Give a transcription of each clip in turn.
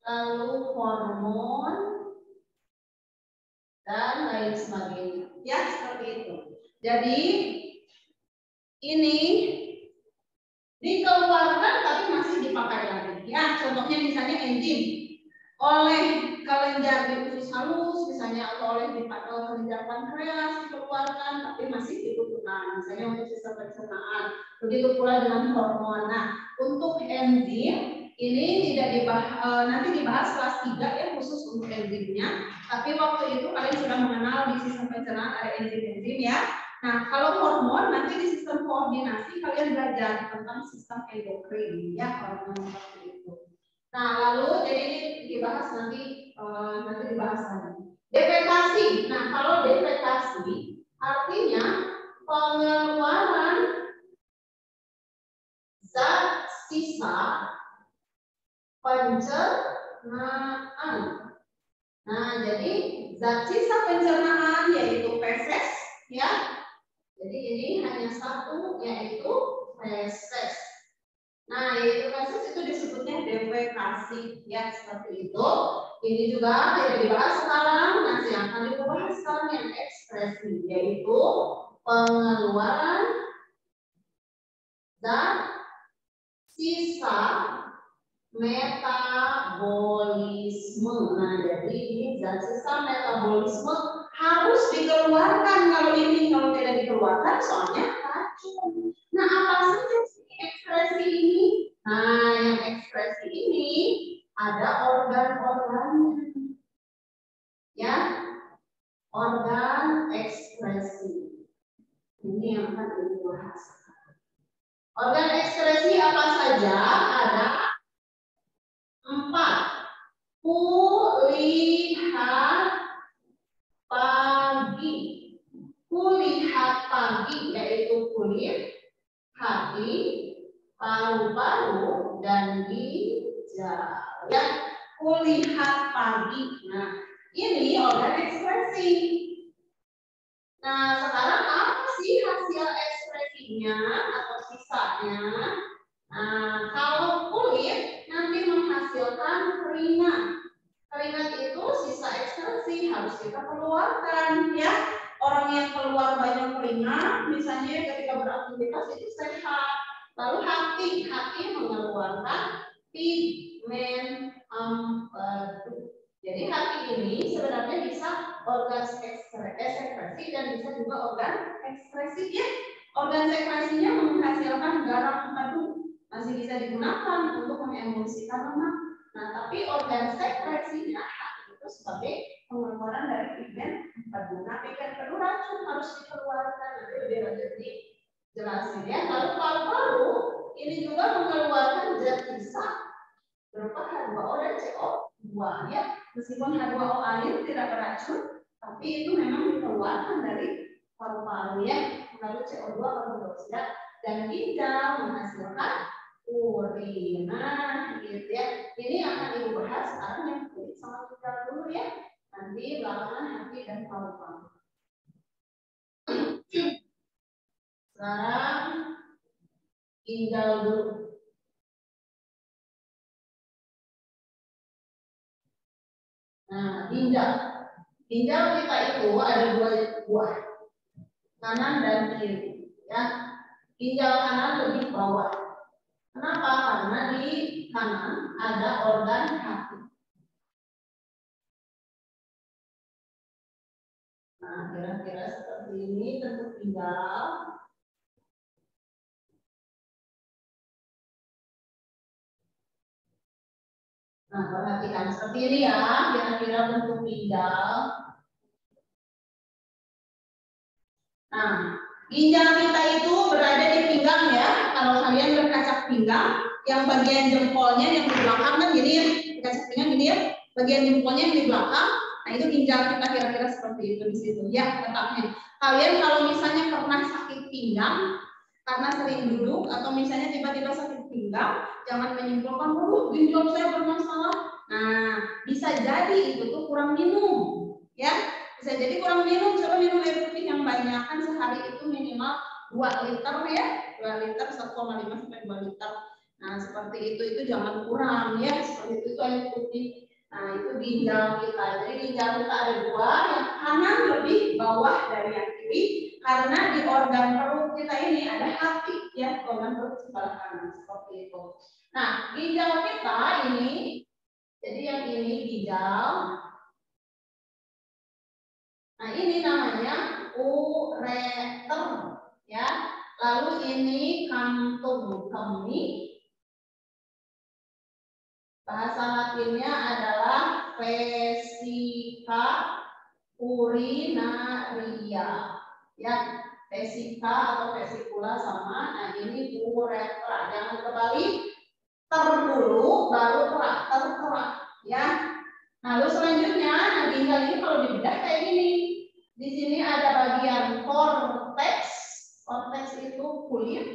lalu hormon, dan lain sebagainya. Ya, seperti itu. Jadi ini dikeluarkan tapi masih dipakai lagi. Ya, contohnya misalnya enzim oleh kelenjar nukleus halus misalnya atau oleh kelenjar pankreas dikeluarkan tapi masih dibutuhkan misalnya untuk sistem pencernaan. Begitu pula dengan hormon. Nah, untuk enzim ini tidak dibahas, nanti dibahas kelas 3 ya khusus untuk enzimnya. Tapi waktu itu kalian sudah mengenal di sistem pencernaan ada enzim-enzim ya. Nah, kalau hormon nanti di sistem koordinasi kalian belajar tentang sistem endokrin ya hormon seperti itu. Nah, lalu jadi ini dibahas nanti dibahas lagi. Defekasi. Nah, kalau defekasi artinya pengeluaran zat sisa pencernaan. Nah, jadi zat sisa pencernaan yaitu feses ya. Jadi ini hanya satu yaitu feses. Nah, yaitu feses itu disebutnya defekasi ya seperti itu. Ini juga tidak dibahas sekarang, nanti akan dibahas sekarang yang ekspresi yaitu pengeluaran zat sisa metabolisme. Nah, jadi ini zat sisa metabolisme harus dikeluarkan kalau tidak dikeluarkan soalnya racun. Nah, apa saja sih ekspresi ini? Nah, yang ekspresi ini ada organ-organnya. Ya, organ ekspresi. Ini yang akan dibahas. Organ ekspresi apa saja? Ada 4. Kulihat pagi. Kulihat pagi yaitu kulit, hati, paru-paru, dan ginjal. Ya, kulihat pagi. Nah, ini organ ekspresi. Nah, sekarang apa sih hasil ekspresinya atau sisanya? Nah, kalau kulit nanti menghasilkan keringat. Keringat itu sisa ekspresi harus kita keluarkan ya. Orang yang keluar banyak keringat, misalnya ketika beraktivitas itu sehat. Lalu hati mengeluarkan pigmen empedu. Jadi hati ini sebenarnya bisa organ sekresi dan bisa juga organ ekspresi ya. Organ sekresinya menghasilkan garam empedu, masih bisa digunakan untuk mengemulsikan lemak. Nah, tapi organ sekresinya hati itu sebagai pengeluaran dari pigmen empedu. Nah, pigmen empedu racun harus dikeluarkan, nanti lebih lanjut dijelasin ya. Lalu paru-paru ini juga mengeluarkan zat sisa berupa H2O dan CO2 ya. Meskipun H2O air tidak beracun, tapi itu memang dikeluarkan dari paru-paru ya. Lalu CO2 karbon dioksida dan ginjal menghasilkan urin. Nah, gitu ya. Ini akan dibahas sekarang yang kulit sama ginjal dulu ya. Nanti belakangan hati dan paru-paru. Sekarang ginjal dulu. Nah, ginjal kita itu ada 2 buah, kanan dan kiri. Ya, ginjal kanan lebih bawah. Kenapa? Karena di kanan ada organ hati. Nah, kira-kira seperti ini bentuk ginjal. Nah, perhatikan seperti ini ya, kira-kira bentuk ginjal. Nah, ginjal kita itu berada di pinggang ya. Kalau kalian berkaca pinggang, yang bagian jempolnya yang di belakang kan gini ya, berkaca pinggang gini ya, bagian jempolnya yang di belakang. Nah, itu ginjal kita kira-kira seperti itu di situ ya letaknya. Kalian kalau misalnya pernah sakit pinggang karena sering duduk atau misalnya tiba-tiba sakit pinggang, jangan menyimpulkan, ginjal saya bermasalah. Nah, bisa jadi itu tuh kurang minum, ya. Bisa jadi kurang minum, coba minum air putih yang banyak, kan sehari itu minimal 2 liter ya, 2 liter, 1,5 sampai 2 liter. Nah, seperti itu jangan kurang ya. Seperti itu air putih. Nah, itu ginjal kita. Jadi ginjal kita ada dua, yang kanan lebih bawah dari yang kiri. Karena di organ perut kita ini ada hati ya, organ perut sebelah kanan seperti itu. Nah, ginjal kita ini, jadi yang ini ginjal. Nah, ini namanya ureter ya. Lalu ini kantung kemih. Bahasa Latinnya adalah vesika urinaria. Ya, vesika atau vesikula sama. Nah, ini uretra. Jangan kebalik. Ter dulu baru ter ya. Lalu selanjutnya, nah ginjal ini kalau dibedah kayak gini. Di sini ada bagian korteks. Korteks itu kulit.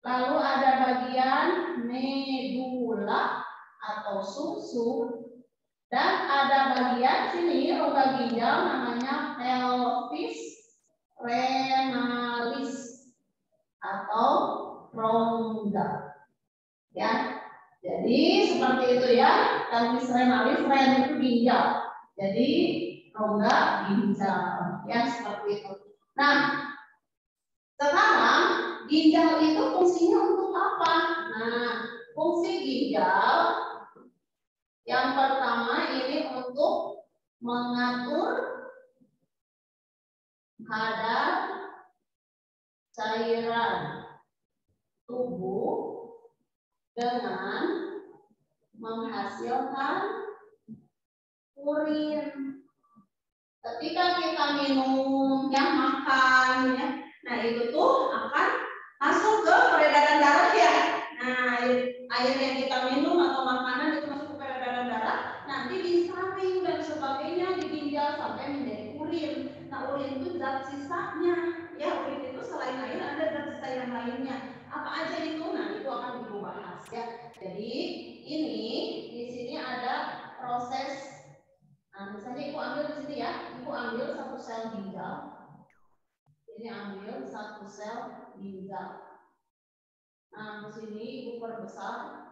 Lalu ada bagian medula atau sumsum, dan ada bagian sini rongga ginjal namanya pelvis renalis atau rongga ya. Jadi seperti itu ya, pelvis renalis, ren itu ginjal, jadi rongga ginjal ya, seperti itu. Nah, sekarang ginjal itu fungsinya untuk apa? Nah, fungsi ginjal yang pertama ini untuk mengatur kadar cairan tubuh dengan menghasilkan urin. Ketika kita minum, ya makan, ya, nah itu tuh akan masuk ke peredaran darah ya. Nah, air yang kita minum atau makanan itu masuk ke peredaran darah, nanti disaring dan sebagainya di ginjal sampai menjadi urin. Nah, urin itu zat sisanya, ya urin itu selain air ada zat sisa yang lainnya. Apa aja itu? Nah, itu akan dibahas ya. Jadi ini di sini ada proses. Nah, misalnya ibu ambil di sini ya, ibu ambil satu sel ginjal. Ini ambil satu sel ginjal. Nah, di sini ibu perbesar.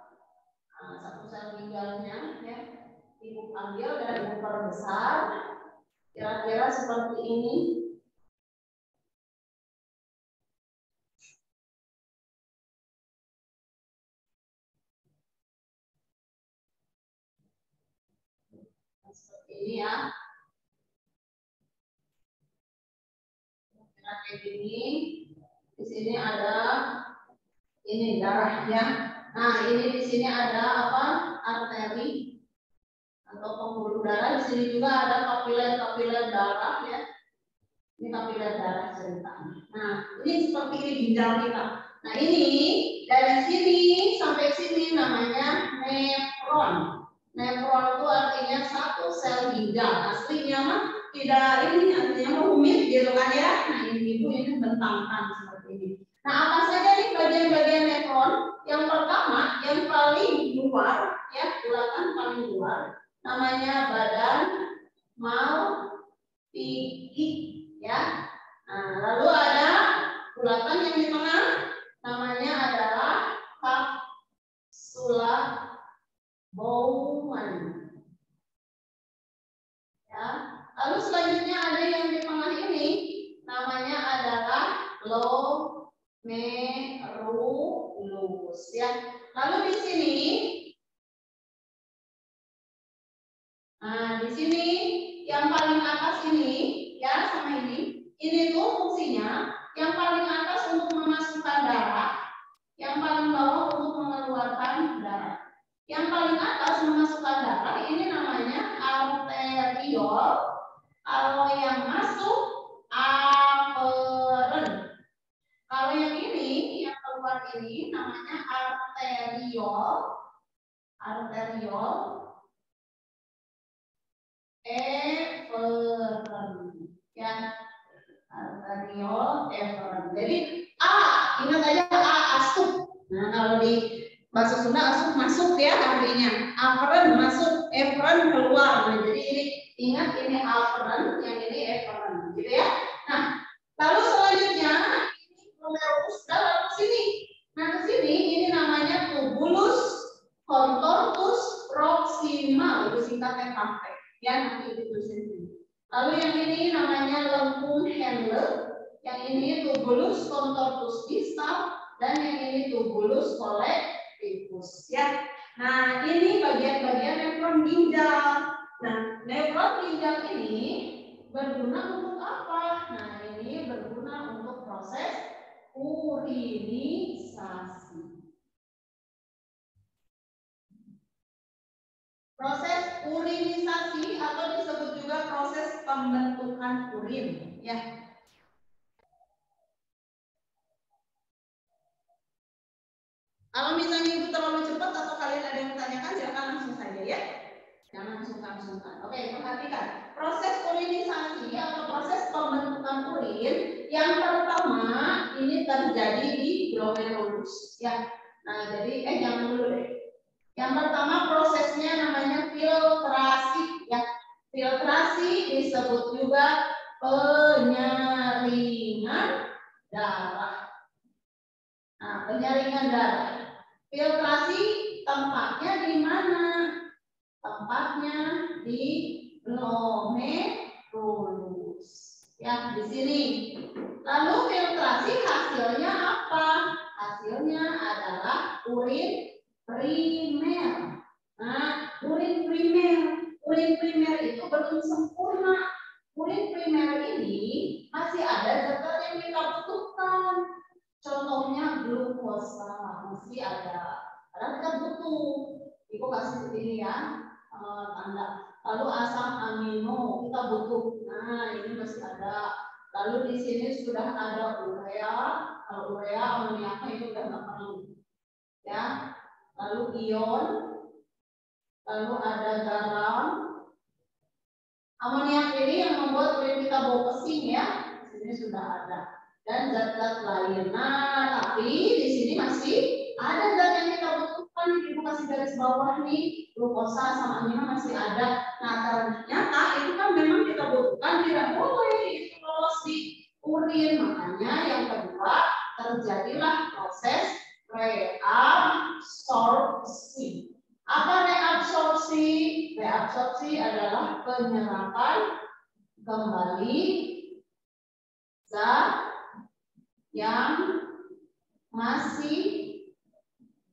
Nah, satu sel ginjalnya ya, ibu ambil dan ibu perbesar. Kira-kira seperti ini. Seperti ini ya. Kira kayak gini. Di sini ada ini darahnya. Nah, ini di sini ada apa? Arteri atau pembuluh darah. Di sini juga ada kapiler-kapiler darah ya. Ini kapiler darah ceritanya. Nah, ini seperti ini ginjal kita. Nah, ini dari sini sampai sini namanya nefron. Nefron itu artinya satu sel ginjal. Aslinya mah tidak ini, artinya rumit gitu kan ya. Nah, ini ibu ini bentangkan seperti ini. Nah, apa saja nih bagian-bagian nefron? Yang pertama, yang paling luar ya, bulatan paling luar namanya badan Malpighi ya. Nah, lalu ada bulatan yang di tengah namanya adalah kapsula Bowman. Ya. Lalu selanjutnya ada yang di tengah ini namanya adalah glomerulus ya. Lalu di sini, nah di sini yang paling atas ini ya sama ini tuh fungsinya yang paling atas untuk memasukkan darah, yang paling bawah untuk mengeluarkan darah. Yang paling atas memasukkan darah ini namanya arteriol. Kalau yang masuk aferen. Kalau yang ini yang keluar ini namanya arteriol. Arteriol eferen. Ya, arteriol eferen. Jadi A, ingat aja A asup. Nah, kalau di bahasa Sunda asup masuk ya artinya. Aferen masuk, eferen keluar. Nah, jadi ini ingat ini aferen, yang ini eferen, gitu ya. Nah, lalu selanjutnya ini glomerulus dalam sini. Nah, ke sini ini namanya bersingkat TKP. Ya, nanti ditulisin sini. Lalu yang ini namanya lengkung handle, yang ini tubulus contortus distal, dan yang ini tubulus collectivus. Ya. Nah, ini bagian-bagian nefron ginjal. Nah, nefron ginjal ini berguna untuk apa? Nah, ini berguna untuk proses urinisasi. Proses urinisasi atau disebut juga proses pembentukan urin, ya. Kalau misalnya Ibu terlalu cepat atau kalian ada yang tanyakan, silakan langsung saja ya. Jangan sungkan-sungkan. Oke, perhatikan. Proses urinisasi atau proses pembentukan urin yang pertama ini terjadi di glomerulus, ya. Nah, jadi jangan dulu deh. Yang pertama prosesnya namanya filtrasi, ya. Filtrasi disebut juga penyaringan darah. Nah, penyaringan darah. Filtrasi tempatnya di mana? Tempatnya di glomerulus. Ya, di sini. Lalu filtrasi hasilnya apa? Hasilnya adalah urin primer. Nah, urin primer itu belum sempurna. Urin primer ini masih ada zat yang kita butuhkan. Contohnya glukosa masih ada. Karena kita butuh. Ibu kasih ini ya tanda. Lalu asam amino kita butuh. Nah, ini masih ada. Lalu di sini sudah ada urea. Kalau urea amoniaknya itu sudah nggak perlu. Ya. Lalu ion. Lalu ada garam. Amoniak ini yang membuat urin kita bau pesing ya. Di sini sudah ada. Dan zat-zat lain. Nah, tapi di sini masih ada zat yang kita butuhkan. Ibu kasih garis bawah nih, glukosa sama amino masih ada. Nah, ternyata itu kan memang kita butuhkan, tidak boleh itu lolos di urin. Makanya yang kedua terjadilah proses reabsorpsi. Apa reabsorpsi? Reabsorpsi adalah penyerapan kembali zat yang masih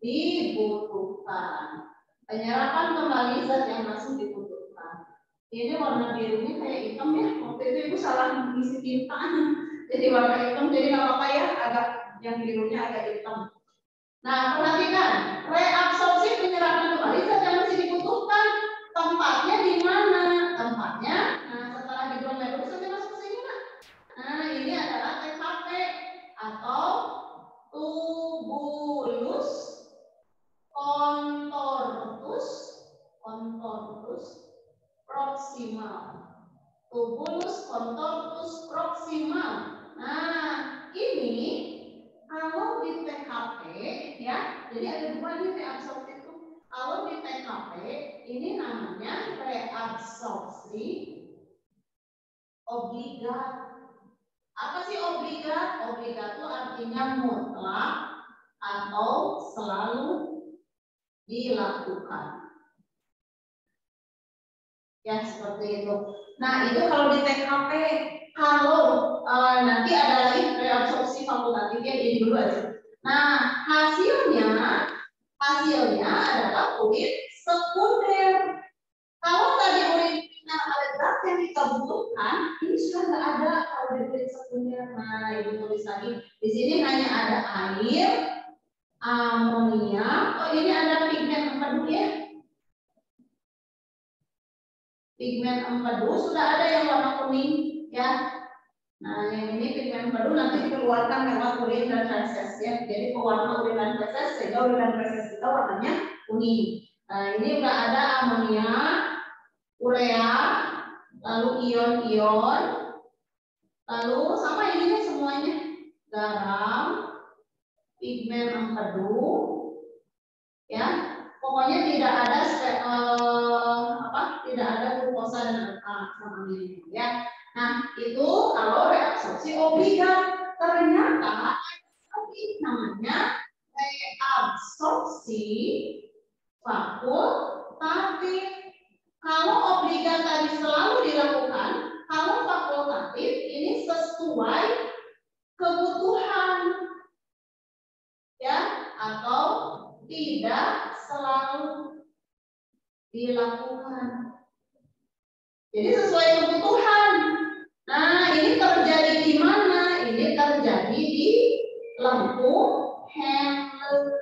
dibutuhkan. Penyerapan kembali zat yang masih dibutuhkan. Ini warna birunya kayak hitam ya. Waktu itu Ibu salah mengisi tinta. Jadi warna hitam, jadi nggak apa-apa ya. Agak yang birunya agak hitam. Nah, perhatikan. Reabsorpsi penyerapan kembali zat yang masih dibutuhkan. Tempatnya di mana? Tempatnya, nah setelah di glomerulus sampai masuk ke sini, Nak. Nah, ini adalah TKP atau tubulus contortus proximal. Tubulus contortus proximal. Nah, ini kalau di TKP ya, jadi ada dua nih reabsorpsi itu. Kalau di TKP ini namanya reabsorpsi obligat. Apa sih obligat? Obligat itu artinya mutlak atau selalu dilakukan. Ya, seperti itu. Nah, itu kalau di TKP. Kalau nanti ada lagi reabsorpsi fakultatifnya, ini dulu aja. Nah, hasilnya adalah urin sekunder. Kalau tadi urin primer ada zat yang kita butuhkan, ini sudah nggak ada kalau di urin sekunder. Nah, Ibu tulis lagi. Di sini hanya ada air, amoniak. Oh, ini ada pigmen empedu ya. Pigmen empedu sudah ada yang warna kuning ya. Nah, yang ini pigmen empedu nanti dikeluarkan lewat urin dan feses ya. Jadi pewarna urin dan feses sehingga urin dan feses kita warnanya kuning. Nah, ini udah ada amoniak, urea, lalu ion-ion, lalu sama ini semuanya garam, pigmen empedu, ya. Pokoknya tidak ada tidak ada glukosa dan sama ini ya. Nah, itu kalau reabsorpsi obligat. Ternyata ini namanya reabsorpsi fakultatif. Kalau obligat tadi selalu dilakukan, kalau fakultatif ini sesuai kebutuhan, ya, atau tidak selalu dilakukan. Jadi sesuai kebutuhan. Nah, ini terjadi di mana? Ini terjadi di lengkung Hamlet.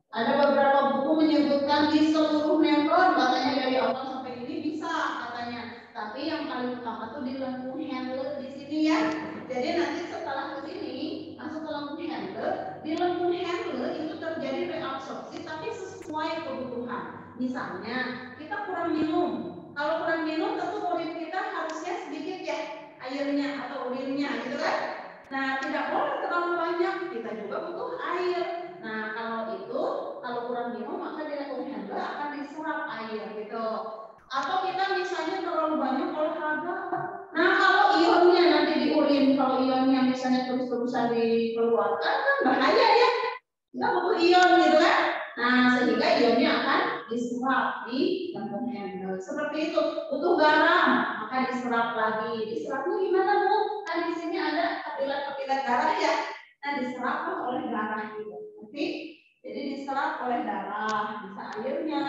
Ada beberapa buku menyebutkan di seluruh nephron, katanya dari awal sampai ini bisa katanya. Tapi yang paling utama tuh di lengkung Hamlet di sini ya. Jadi nanti setelah ke sini masuk ke lengkung Hamlet, di lengkung Hamlet itu terjadi reabsorpsi tapi sesuai kebutuhan. Misalnya kita kurang minum. Kalau kurang minum tentu urin kita harusnya sedikit ya airnya atau urinnya gitu kan. Nah, tidak boleh terlalu banyak, kita juga butuh air. Nah, kalau kurang minum maka di lengkung Hamlet akan diserap air gitu. Atau kita misalnya terlalu banyak olahraga. Nah, kalau ionnya nanti di urin, kalau ionnya misalnya terus-terusan dikeluarkan kan bahaya ya. Kita butuh ion gitu kan. Nah, sehingga ionnya akan diserap di lengkung Hamlet. Seperti itu, butuh garam, maka diserap lagi. Diserapnya gimana, Bu? Kan di sini ada kapiler-kapiler darah ya. Nah, diserap oleh darah gitu. Oke? Jadi diserap oleh darah, bisa airnya,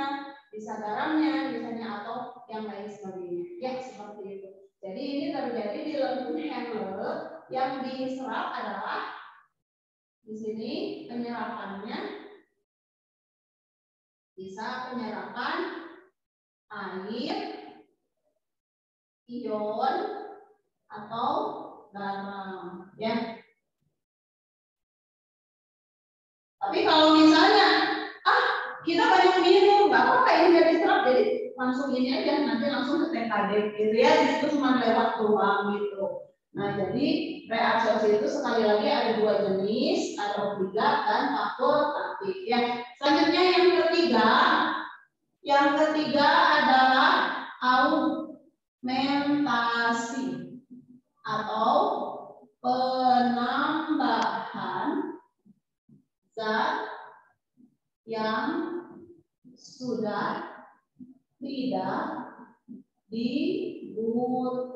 bisa garamnya, misalnya atau yang lain sebagainya. Ya, seperti itu. Jadi ini terjadi di lengkung Hamlet. Yang diserap adalah di sini penyerapannya bisa penyerapan air, ion, atau garam. Ya. Tapi kalau misalnya kita banyak minum, nggak apa-apa ini nggak diserap, jadi langsung ini aja nanti langsung ke TKD gitu ya, itu cuma lewat doang gitu. Nah, jadi reabsorpsi itu sekali lagi ada dua jenis, ada obligat dan fakultatif ya. Selanjutnya yang ketiga adalah augmentasi atau penambahan zat yang sudah tidak dibutuhkan.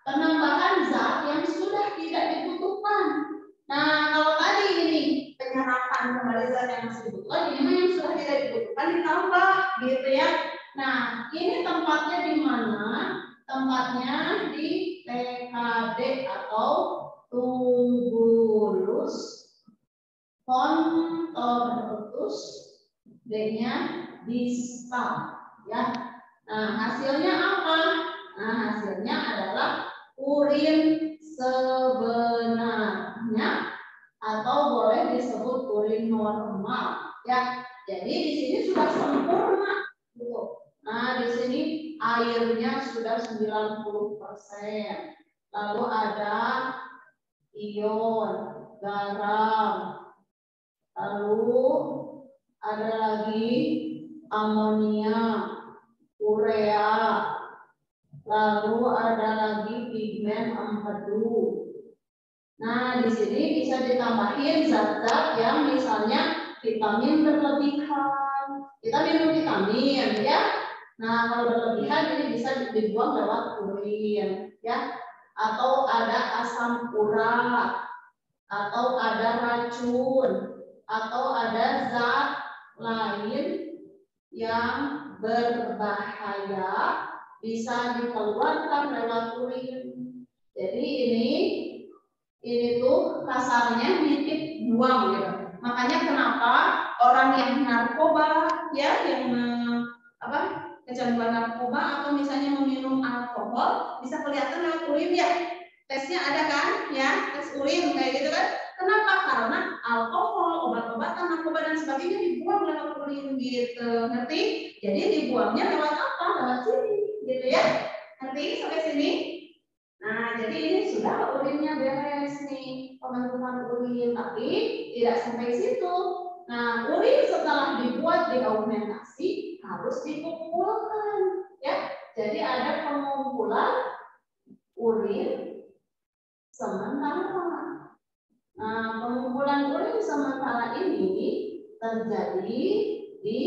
Penambahan zat yang sudah tidak dibutuhkan. Nah, kalau tadi ini penyerapan kembali zat yang masih dibutuhkan, ini yang sudah tidak dibutuhkan ditambah, gitu ya. Nah, ini tempatnya di mana? Tempatnya di TKD atau tubulus contortus, D-nya distal, ya. Nah, hasilnya apa? Nah, hasilnya adalah urin sebenarnya atau boleh disebut urin normal, ya. Jadi di sini sudah sempurna, gitu. Nah, di sini airnya sudah 90%. Lalu ada ion, garam, lalu ada lagi amonia, urea, lalu ada lagi pigmen empedu. Nah, di sini bisa ditambahin zat-zat yang misalnya vitamin berlebihan. Kita minum vitamin ya. Nah, kalau berlebihan ini bisa dibuang lewat urin ya. Atau ada asam urat, atau ada racun, atau ada zat lain yang berbahaya bisa dikeluarkan lewat urin. Jadi ini tuh kasarnya nitip buang gitu. Makanya kenapa orang yang narkoba ya, yang kecanduan narkoba atau misalnya meminum alkohol bisa kelihatan lewat urin ya. Tesnya ada kan ya, tes urin kayak gitu kan. Kenapa? Karena alkohol, obat-obatan, narkoba dan sebagainya dibuang lewat urin gitu. Ngerti? Jadi dibuangnya lewat apa? Lewat sini gitu ya. Ngerti sampai sini? Nah, jadi ini sudah urinnya beres nih, pembentukan urin, tapi tidak sampai situ. Nah, urin setelah dibuat diaugmentasi harus dikumpulkan, ya. Jadi ada pengumpulan urin sementara. Nah, pengumpulan urin sementara ini terjadi di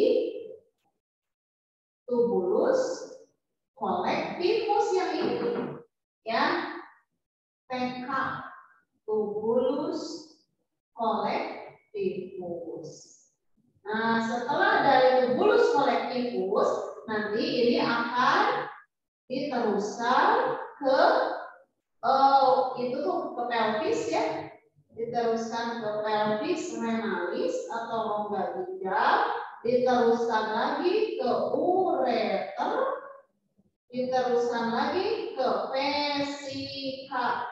tubulus kolektifus yang ini, ya, TK, tubulus kolektifus. Nah, setelah dari tubulus kolektifus, nanti ini akan diteruskan ke itu tuh ke pelvis ya, diteruskan ke pelvis renalis atau rongga ginjal, diteruskan lagi ke ureter, diteruskan lagi ke vesika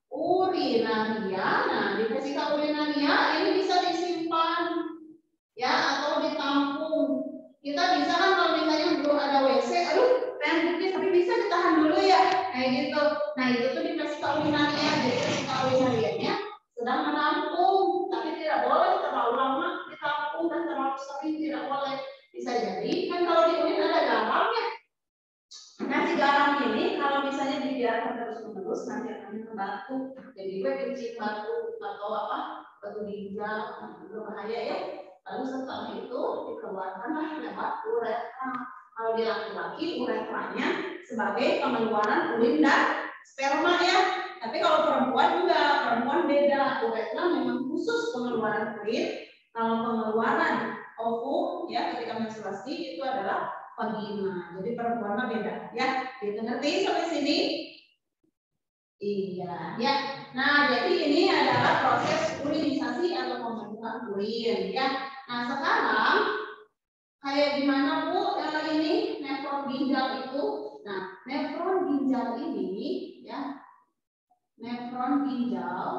urinaria. Nah, di vesika urinaria ini bisa disimpan ya atau ditampung. Kita bisa kan kalau misalnya belum ada WC, aduh pengen pipis tapi bisa ditahan dulu ya, kayak gitu. Nah, itu tuh di vesika urinaria. Jadi vesika urinarianya sedang menampung, tapi tidak boleh terlalu lama ditampung dan terlalu sering tidak boleh. Bisa jadi kan kalau di urin ada garamnya. Nah, si garam ini kalau misalnya dibiarkan terus-menerus nanti akan membatu. Jadi gue kencing batu atau apa, batu ginjal, berbahaya ya. Lalu setelah itu dikeluarkanlah lewat uretra. Kalau di laki-laki uretranya sebagai pengeluaran urin dan sperma ya. Tapi kalau perempuan juga, perempuan beda. Uretra memang khusus pengeluaran urin. Kalau pengeluaran ovum ya ketika menstruasi itu adalah vagina. Jadi perempuan mah beda ya. Gitu, ngerti sampai sini? Iya, ya. Nah, jadi ini adalah proses urinisasi atau pembentukan urin ya. Nah, sekarang kayak gimana Bu ini nefron ginjal itu? Nah, nefron ginjal ini ya. Nefron ginjal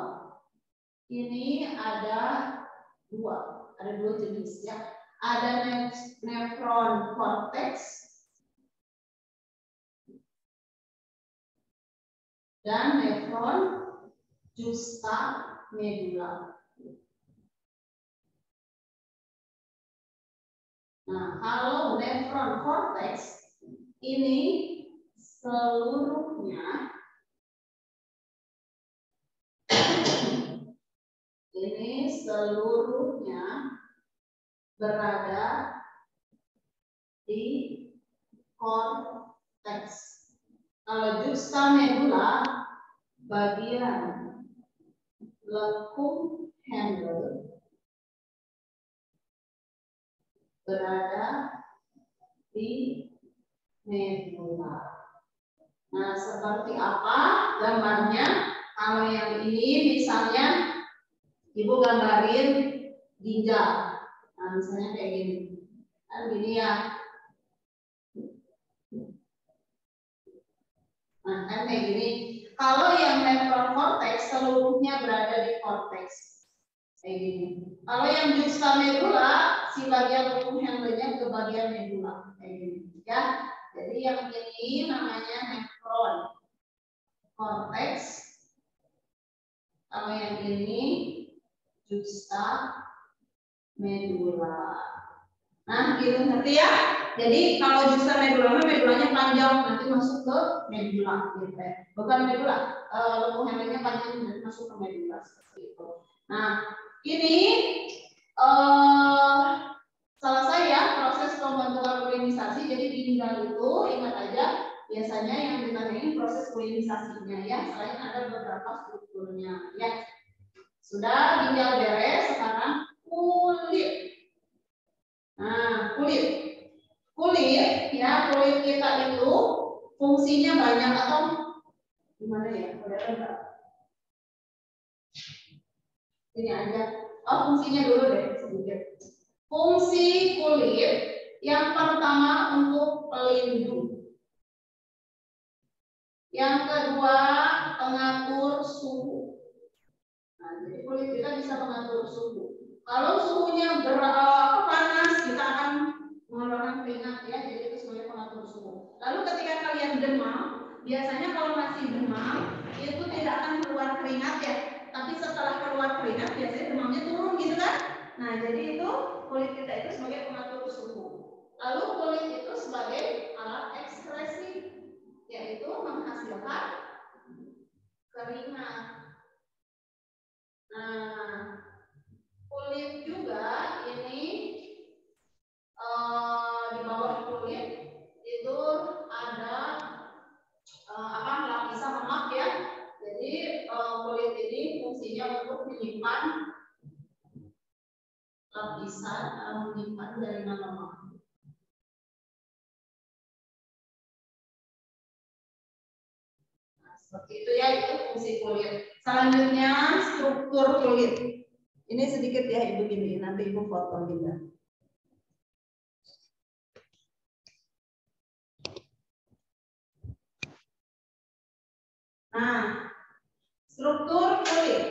ini ada dua jenis ya. Ada nefron cortex dan nefron justa medula. Nah, kalau nefron cortex ini seluruhnya berada di korteks. Kalau justa medula bagian lekung handle berada di medula. Nah, seperti apa gambarnya? Kalau yang ini misalnya Ibu gambarin ginjal. Nah, misalnya kayak gini. Kan gini ya. Nah, kan kayak gini. Kalau yang nefron cortex seluruhnya berada di cortex. Kayak gini. Kalau yang justa medula, si bagian lekung handle-nya ke bagian medula. Kayak gini. Ya. Jadi yang ini namanya nefron cortex. Kalau yang ini justa medula. Nah, gitu ngerti ya? Jadi kalau justa medulanya panjang nanti masuk ke medula gitu ya. Bukan medula, lekung handle-nya panjang nanti masuk ke medula seperti itu. Nah, ini selesai ya proses pembentukan urinisasi. Jadi ginjal itu ingat aja biasanya yang ditanyain proses urinisasinya ya. Selain ada beberapa strukturnya ya. Sudah ginjal beres, sekarang kulit. Nah, kulit ya, kulit kita itu fungsinya banyak atau gimana ya? Ini aja. Oh, fungsinya dulu deh sedikit. Fungsi kulit yang pertama untuk pelindung. Yang kedua pengatur suhu. Nah, jadi kulit kita bisa mengatur suhu. Kalau suhunya panas, kita akan mengeluarkan keringat ya, jadi itu sebagai pengatur suhu. Lalu ketika kalian demam, biasanya kalau masih demam itu tidak akan keluar keringat ya, tapi setelah keluar keringat biasanya demamnya turun gitu kan. Nah, jadi itu kulit kita itu sebagai pengatur suhu. Lalu kulit itu sebagai alat ekskresi, yaitu menghasilkan keringat. Nah, kulit juga ini di bawah kulit lapisan menyimpan jaringan lemak. Nah, seperti itu ya, itu fungsi kulit. Selanjutnya struktur kulit. Ini sedikit ya Ibu gini, nanti Ibu foto juga. Nah, struktur kulit.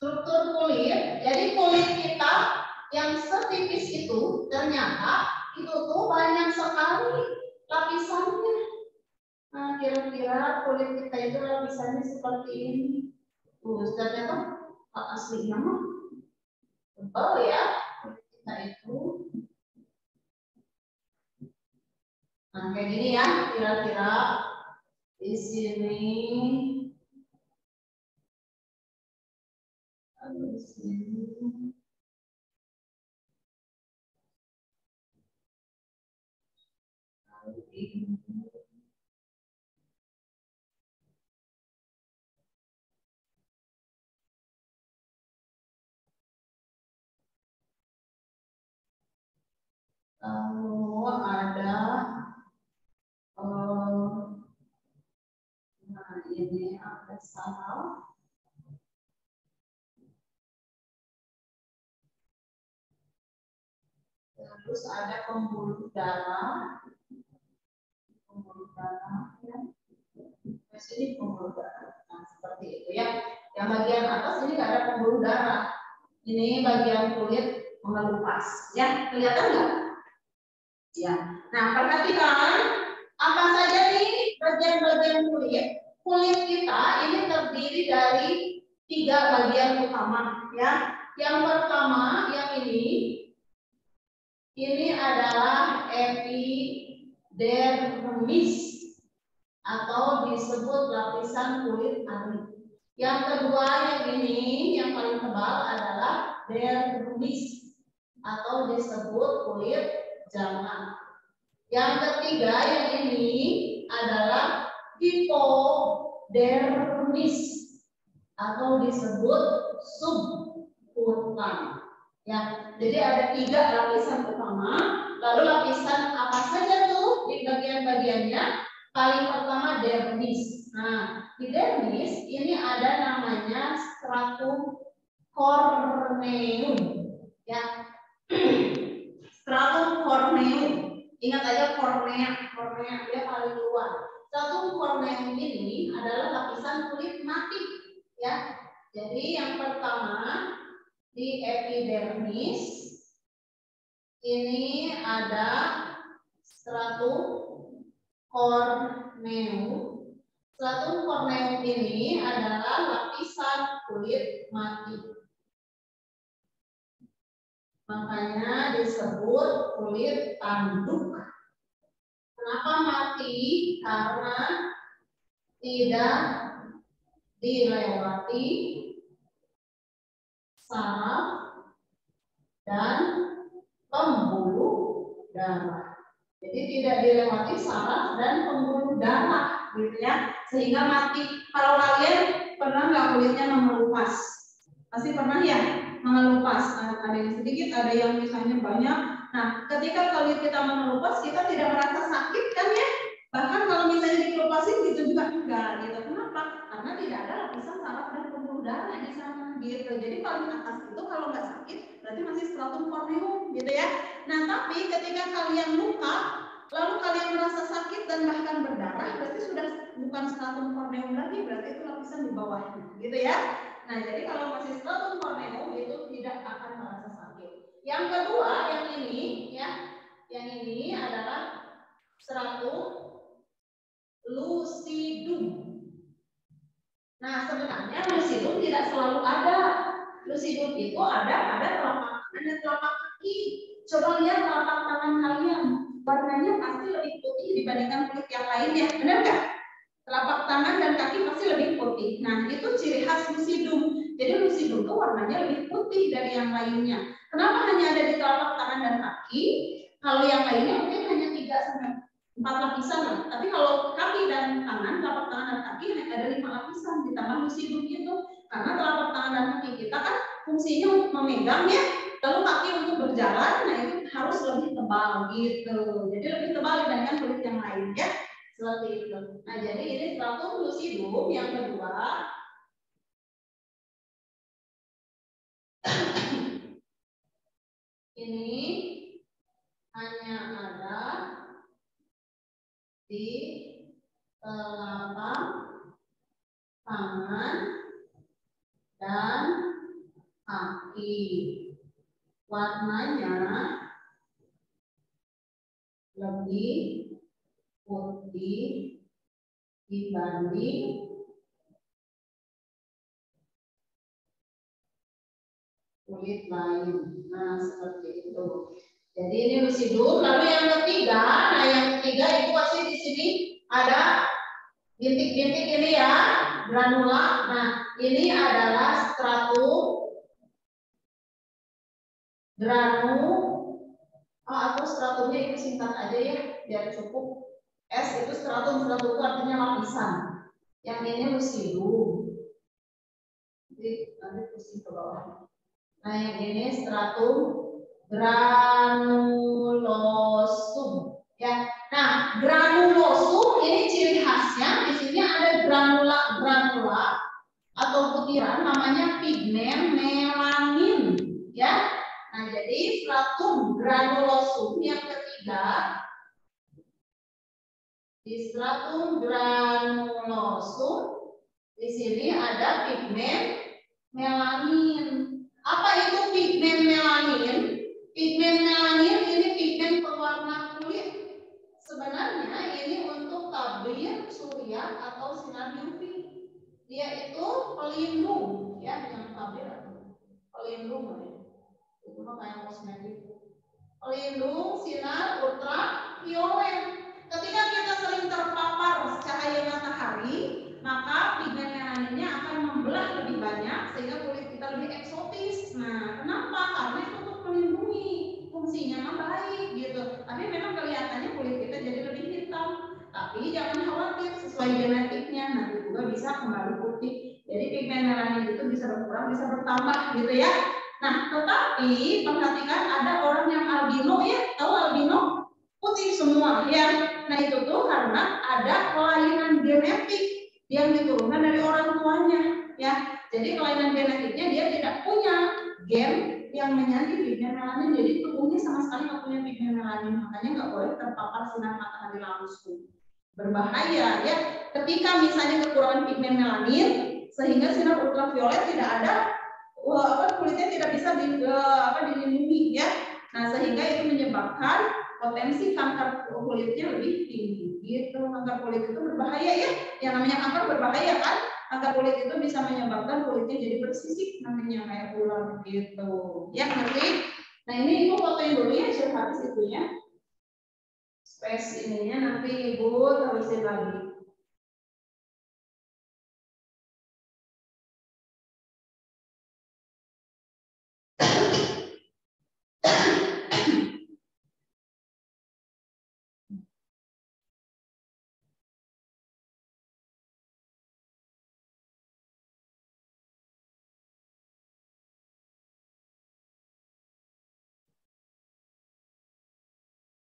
Struktur kulit, jadi kulit kita yang setipis itu ternyata itu tuh banyak sekali lapisannya. Nah, kira-kira kulit kita itu lapisannya seperti ini. Tuh, ternyata aslinya mah tebal ya kulit kita itu. Nah, kayak gini ya, kira-kira di sini. Di sini. Lalu ada nah ini ada saraf. Terus ada pembuluh darah. Pembuluh darah ya. Di sini pembuluh darah. Nah, seperti itu ya. Yang bagian atas ini nggak ada pembuluh darah. Ini bagian kulit mengelupas. Ya, kelihatan nggak? Ya. Nah, perhatikan apa saja nih bagian-bagian kulit. Kulit kita ini terdiri dari 3 bagian utama ya. Yang pertama yang ini adalah epidermis atau disebut lapisan kulit ari. Yang kedua yang ini yang paling tebal adalah dermis atau disebut kulit jangan. Yang ketiga yang ini adalah hipodermis atau disebut subkutan. Ya, jadi ada 3 lapisan utama. Lalu lapisan apa saja tuh di bagian-bagiannya? Paling pertama dermis. Nah, di dermis ini ada namanya stratum corneum. Ya, stratum corneum. Ingat aja kornea dia paling luar. Stratum corneum ini adalah lapisan kulit mati. Ya, jadi yang pertama di epidermis ini ada stratum corneum. Stratum corneum ini adalah lapisan kulit mati. Makanya disebut kulit tanduk. Kenapa mati? Karena tidak dilewati saraf dan pembuluh darah. Jadi tidak dilewati saraf dan pembuluh darah, gitu ya, sehingga mati. Kalau kalian pernah nggak kulitnya mengelupas? Pasti pernah ya, mengelupas. Ada yang sedikit, ada yang misalnya banyak. Nah, ketika kulit kita mengelupas, kita tidak merasa sakit kan ya? Bahkan kalau misalnya dikelupasin gitu juga enggak, gitu. Kenapa? Karena tidak ada lapisan saraf dan pembuluh darah di sana, gitu. Jadi paling atas itu kalau nggak sakit, berarti masih stratum corneum, gitu ya. Nah, tapi ketika kalian luka, lalu kalian merasa sakit dan bahkan berdarah, berarti sudah bukan stratum corneum lagi, berarti itu lapisan di bawahnya, gitu ya. Nah, jadi kalau masih stratum corneum itu tidak akan merasa sakit. Yang kedua, yang ini ya, yang ini adalah stratum lucidum. Nah, sebenarnya lucidum tidak selalu ada. Lucidum itu ada pada telapak tangan dan telapak kaki. Coba lihat telapak tangan kalian, warnanya pasti lebih putih dibandingkan kulit yang lainnya, benar nggak? Telapak tangan dan kaki pasti lebih putih. Nah, itu ciri khas lucidum. Jadi lucidum itu warnanya lebih putih dari yang lainnya. Kenapa hanya ada di telapak tangan dan kaki? Kalau yang lainnya mungkin hanya 3 4 lapisan lah. Tapi kalau kaki dan tangan, telapak tangan dan kaki hanya ada 5 lapisan ditambah lucidum itu. Karena telapak tangan dan kaki kita kan fungsinya untuk memegang ya, lalu kaki untuk berjalan, nah itu harus lebih tebal gitu. Jadi lebih tebal dibandingkan kulit yang lain ya. Seperti itu. Nah, jadi ini stratum lucidum yang kedua. Ini hanya ada di telapak tangan dan kaki. Warnanya lebih putih dibanding kulit lain. Nah, seperti itu. Jadi ini lucidum. Lalu yang ketiga, nah yang ketiga itu pasti di sini ada bintik-bintik ini ya, granula. Nah, ini adalah stratum atau stratumnya itu singkat aja ya, biar cukup. S itu stratum itu artinya lapisan. Yang ini lucidum. Jadi nanti pusing ke bawah. Nah, yang ini stratum granulosum. Ya. Nah, granulosum ini ciri khasnya di sini ada granula atau butiran namanya pigmen melanin. Ya. Nah, jadi stratum granulosum yang ketiga. Di stratum granulosum di sini ada pigmen melanin. Apa itu pigmen melanin? Pigmen melanin ini pigmen pewarna kulit. Sebenarnya ini untuk tabir surya atau sinar UV. Dia itu pelindung, ya, yang tabir atau pelindung ya. Itu mah kayak kosmetik. Pelindung sinar ultraviolet. Ketika kita sering terpapar cahaya matahari, maka pigmen melaninnya akan membelah lebih banyak sehingga kulit kita lebih eksotis. Nah, kenapa? Karena itu untuk melindungi, fungsinya mah baik gitu. Tapi memang kelihatannya kulit kita jadi lebih hitam. Tapi jangan khawatir, sesuai genetiknya nanti juga bisa kembali putih. Jadi pigmen melanin itu bisa berkurang, bisa bertambah gitu ya. Nah, tetapi perhatikan ada orang yang albino ya, tahu albino? Putih semua ya. Nah, itu tuh karena ada kelainan genetik yang diturunkan dari orang tuanya ya. Jadi kelainan genetiknya dia tidak punya gen yang menjadi pigmen melanin, jadi tubuhnya sama sekali nggak punya pigmen melanin, makanya nggak boleh terpapar sinar matahari langsung. Berbahaya ya. Ketika misalnya kekurangan pigmen melanin sehingga sinar ultraviolet tidak ada, kulitnya tidak bisa dilindungi ya. Nah, sehingga itu menyebabkan potensi kanker kulitnya lebih tinggi gitu. Kanker kulit itu berbahaya ya. Yang namanya kanker berbahaya kan. Kanker kulit itu bisa menyebabkan kulitnya jadi bersisik namanya kayak ular gitu. Ya, ngerti? Nah, ini Ibu fotoin dulu ya, sudah habis itunya. Space ininya nanti Ibu terusin lagi.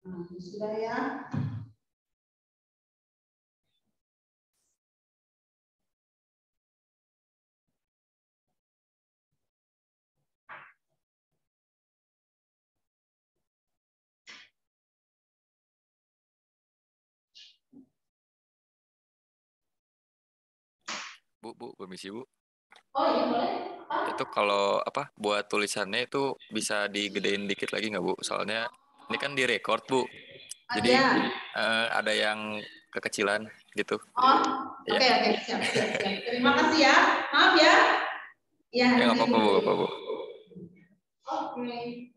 Nah, sudah ya. Bu, permisi Bu. Oh iya boleh. Itu kalau apa buat tulisannya itu bisa digedein dikit lagi nggak Bu? Soalnya ini kan direkord Bu. Jadi ada yang kekecilan gitu. Oh, Iya. oke, siap. Terima kasih ya. Maaf ya. Ya, Ya nggak apa-apa Bu, Oke.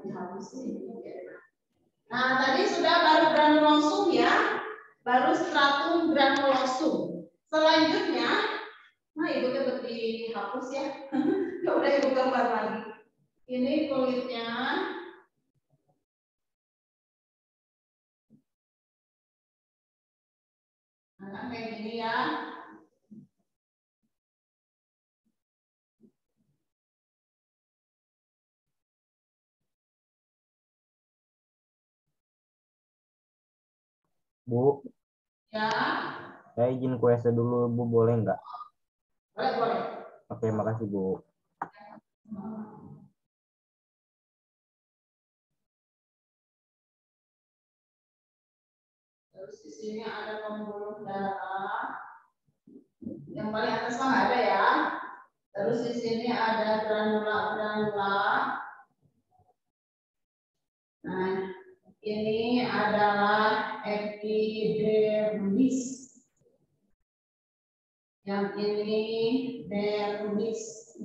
dihapusin. Nah, tadi sudah baru granulosum ya, baru stratum granulosum. Selanjutnya, nah itu dapat dihapus ya. Ya udah ibu gambar lagi. Ini kulitnya. Nah, kayak gini ya. Bu, Ya. saya izin kuese dulu, Bu, boleh nggak? Boleh, boleh. Oke, makasih, Bu. Terus di sini ada pembuluh darah. Yang paling atas mah ada ya. Terus di sini ada granula-granula. Nah, ini adalah epidermis. Yang ini dermis.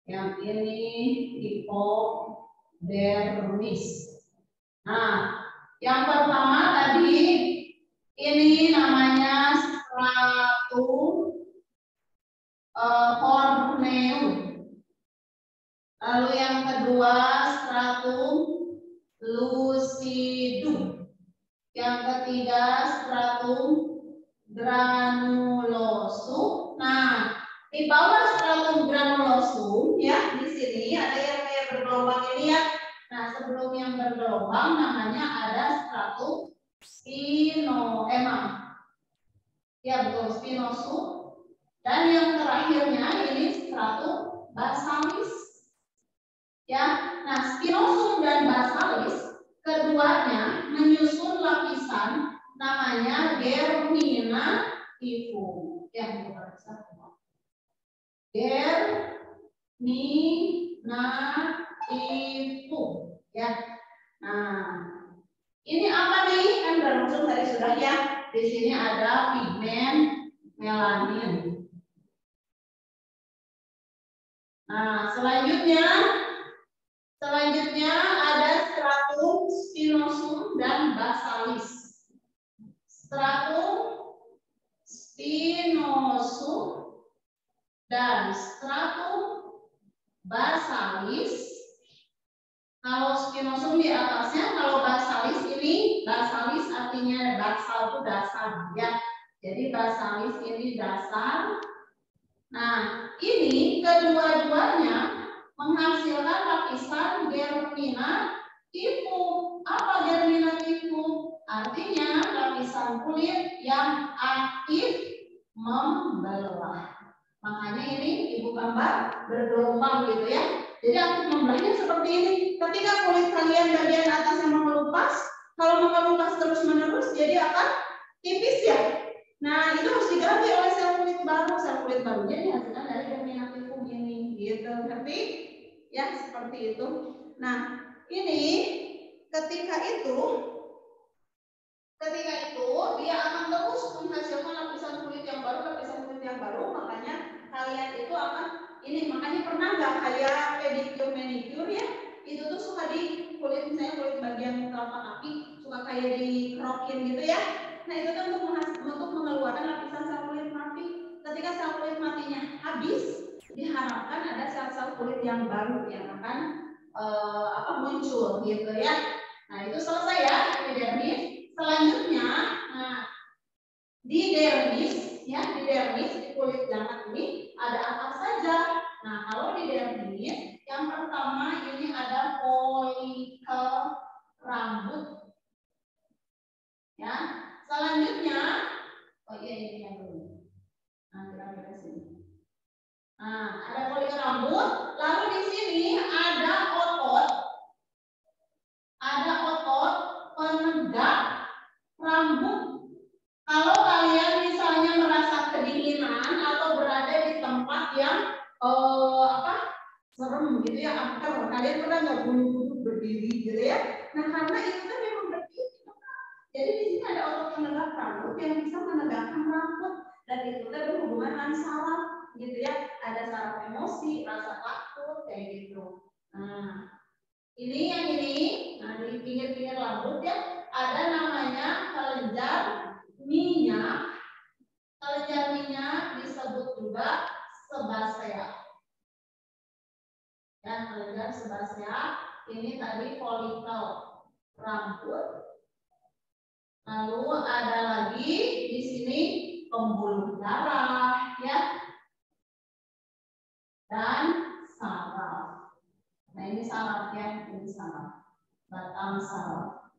Yang ini hipodermis. Nah, yang pertama tadi ini namanya stratum corneum. Lalu yang kedua stratum lucidum. Yang ketiga stratum granulosum. Nah, di bawah stratum granulosum ya, di sini ada yang kayak bergelombang ini ya. Nah, sebelum yang bergelombang namanya ada stratum ya betul, spinosum. Dan yang terakhirnya ini stratum basalis. Ya, nah spinosum dan basalis keduanya menyusun lapisan namanya germinativum. Ya, germinativum. Ya, nah ini apa nih? Kan berlangsung tadi sudah ya. Di sini ada pigmen melanin. Nah, selanjutnya ada stratum spinosum dan basalis. Stratum spinosum dan stratum basalis. Kalau spinosum di atasnya, kalau basalis ini, basalis artinya basal itu dasar ya. Jadi basalis ini dasar. Nah, ini kedua-duanya menghasilkan lapisan germinativum. Apa germinativum? Artinya lapisan kulit yang aktif membelah. Makanya ini ibu gambar bergelombang gitu ya. Jadi aktif membelahnya seperti ini. Ketika kulit kalian bagian atas yang mengelupas, kalau mengelupas terus-menerus, jadi akan tipis ya. Nah, itu harus diganti oleh sel kulit baru. Sel kulit barunya dihasilkan dari germinativum ini, gitu. Ngerti? Ya, seperti itu. Nah, ini ketika itu dia akan terus menghasilkan lapisan kulit yang baru, makanya kalian itu akan makanya pernah nggak kayak pedicure manicure ya, itu tuh suka di kulit, misalnya kulit bagian telapak kaki suka kayak dikerokin gitu ya. Nah, itu kan untuk mengeluarkan lapisan sel kulit mati. Ketika sel kulit matinya habis, diharapkan ada sel-sel kulit yang baru yang akan muncul gitu ya. Nah, itu selesai ya epidermis. Selanjutnya, nah di dermis di kulit jangan ini ada apa saja. Nah, kalau di dermis yang pertama ini ada folikel rambut. Ya, selanjutnya ini yang dulu. Nah, kita sini. Nah, ada folikel rambut. Lalu di sini ada otot penegak rambut. Kalau kalian misalnya merasa kedinginan atau berada di tempat yang serem gitu ya, angker, kalian pernah nggak bulu-bulu berdiri gitu ya? Nah, karena itu kan memang berdiri. Jadi di sini ada otot penegak rambut yang bisa menegakkan rambut, dan itu berhubungan dengan saraf. gitu ya. Ada saraf emosi, rasa takut kayak gitu. Nah, ini yang ini, nah di pinggir-pinggir rambut ya ada namanya kelenjar minyak. Kelenjar minyak disebut juga sebasea. Ya, kelenjar sebasea ini tadi folikel rambut. Lalu ada lagi di sini pembuluh darah ya dan saraf. Nah ini saraf ya, ini saraf, batang saraf.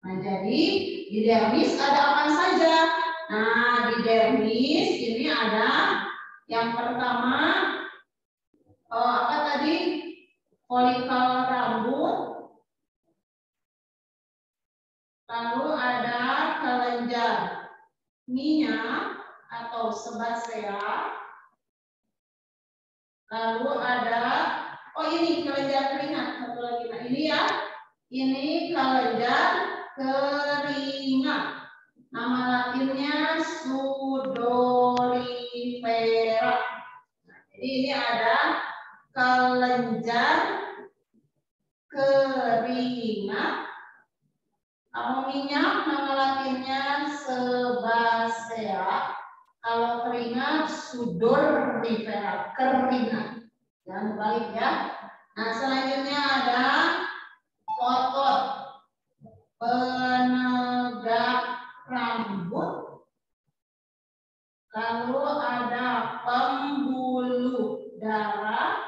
Nah jadi di dermis ada apa saja? Nah di dermis ini ada yang pertama apa tadi? Folikel rambut. Lalu ada kelenjar minyak atau sebasea. Lalu ada, oh ini kelenjar keringat, satu lagi. Nah ini ya, ini kelenjar keringat. Nama latinnya sudorifera. Nah, jadi ini ada kelenjar keringat. Kalau minyak nama latinnya sebasea. Kalau keringat sudorifera, keringat. Jangan balik ya. Nah selanjutnya ada otot penegak rambut. Lalu ada pembuluh darah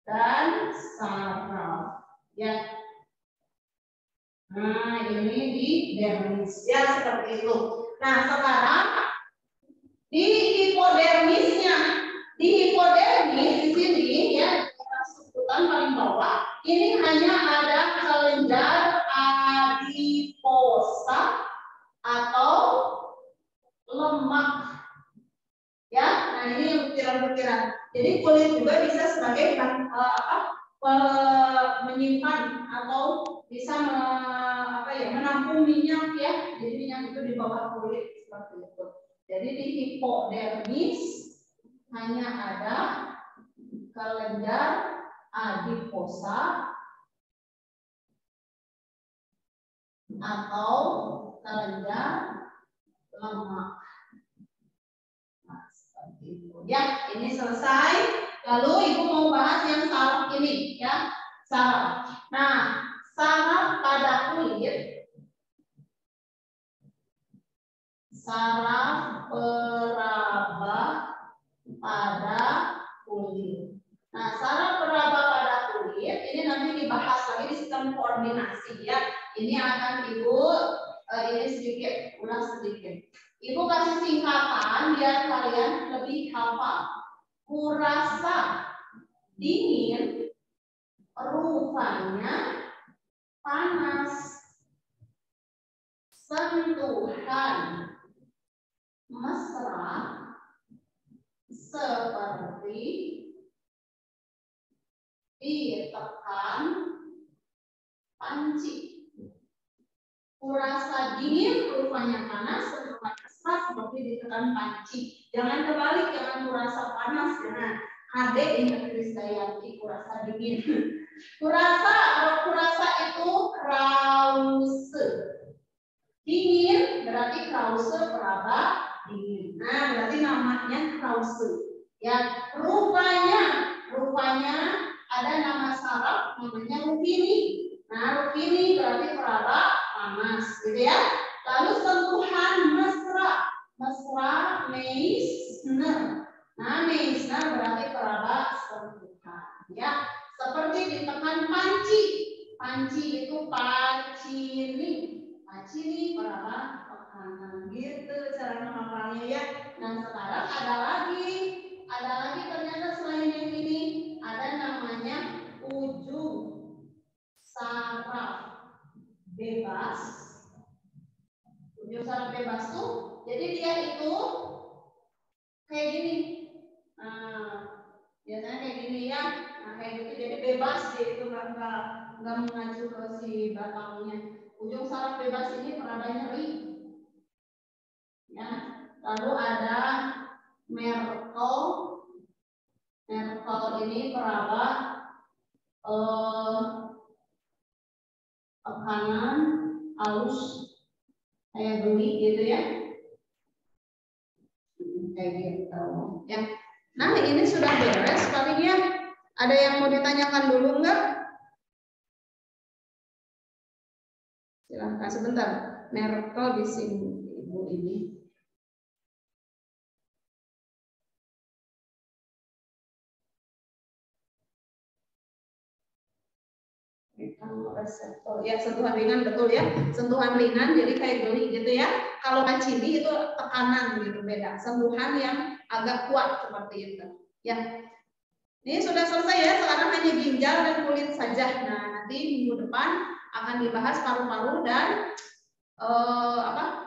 dan saraf. Ya. Nah, ini di dermis ya seperti itu. Nah, sekarang di hipodermisnya, di sini ya sebutan paling bawah, ini hanya ada kelenjar adiposa atau lemak. Ya, nah ini yang butiran-butiran. Jadi kulit juga bisa sebagai menyimpan atau bisa menampung minyak ya. Jadi minyak itu di bawah kulit seperti itu. Jadi di hipodermis hanya ada kelenjar adiposa atau kelenjar lemak. Nah, seperti itu. Ya, ini selesai. Lalu ibu mau bahas yang saraf ini ya, saraf. Nah, saraf pada kulit, saraf peraba pada kulit. Nah, saraf peraba pada kulit ini nanti dibahas lagi di sistem koordinasi ya. Ini akan ibu ini sedikit ulas sedikit. Ibu kasih singkatan biar kalian lebih hafal. Kurasa dingin, rupanya panas. Sentuhan mesra seperti ditekan panci. Kurasa dingin, rupanya panas, sentuhan mesra seperti ditekan panci. Jangan kebalik, jangan kurasa panas, jangan. Ade Indah Krisdayanti kurasa dingin. Kalau kurasa itu krause. Dingin berarti krause peraba dingin. Nah, berarti namanya krause. Ya, rupanya ada nama saraf namanya rupini. Nah, rupini berarti peraba panas, gitu ya. Lalu sentuhan mesra. Mesra meisner. Nah, meisner berarti peraba sentuhan. Ya, seperti ditekan panci. Panci itu pacini. Pacini peraba tekanan. Gitu cara menghafalnya ya. Nah, sekarang ada lagi ternyata selain yang ini ada namanya ujung saraf bebas. Ujung saraf bebas tuh, jadi dia itu kayak gini. Nah, biasanya kayak gini ya. Nah, kayak gitu jadi bebas dia itu nggak mengacu ke si batangnya. Ujung saraf bebas ini peraba nyeri. Ya, lalu ada Merkel ini perawat tekanan halus kayak geli gitu ya. Kayak gitu. Ya. Nah, ini sudah beres kali ya. Ada yang mau ditanyakan dulu enggak? Silahkan sebentar. Merkel di sini Ibu ini. Reseptor ya, sentuhan ringan, betul ya, sentuhan ringan jadi kayak geli gitu ya. Kalau mancini itu tekanan gitu, beda, sentuhan yang agak kuat seperti itu ya. Ini sudah selesai ya, sekarang hanya ginjal dan kulit saja. Nah, nanti minggu depan akan dibahas paru-paru dan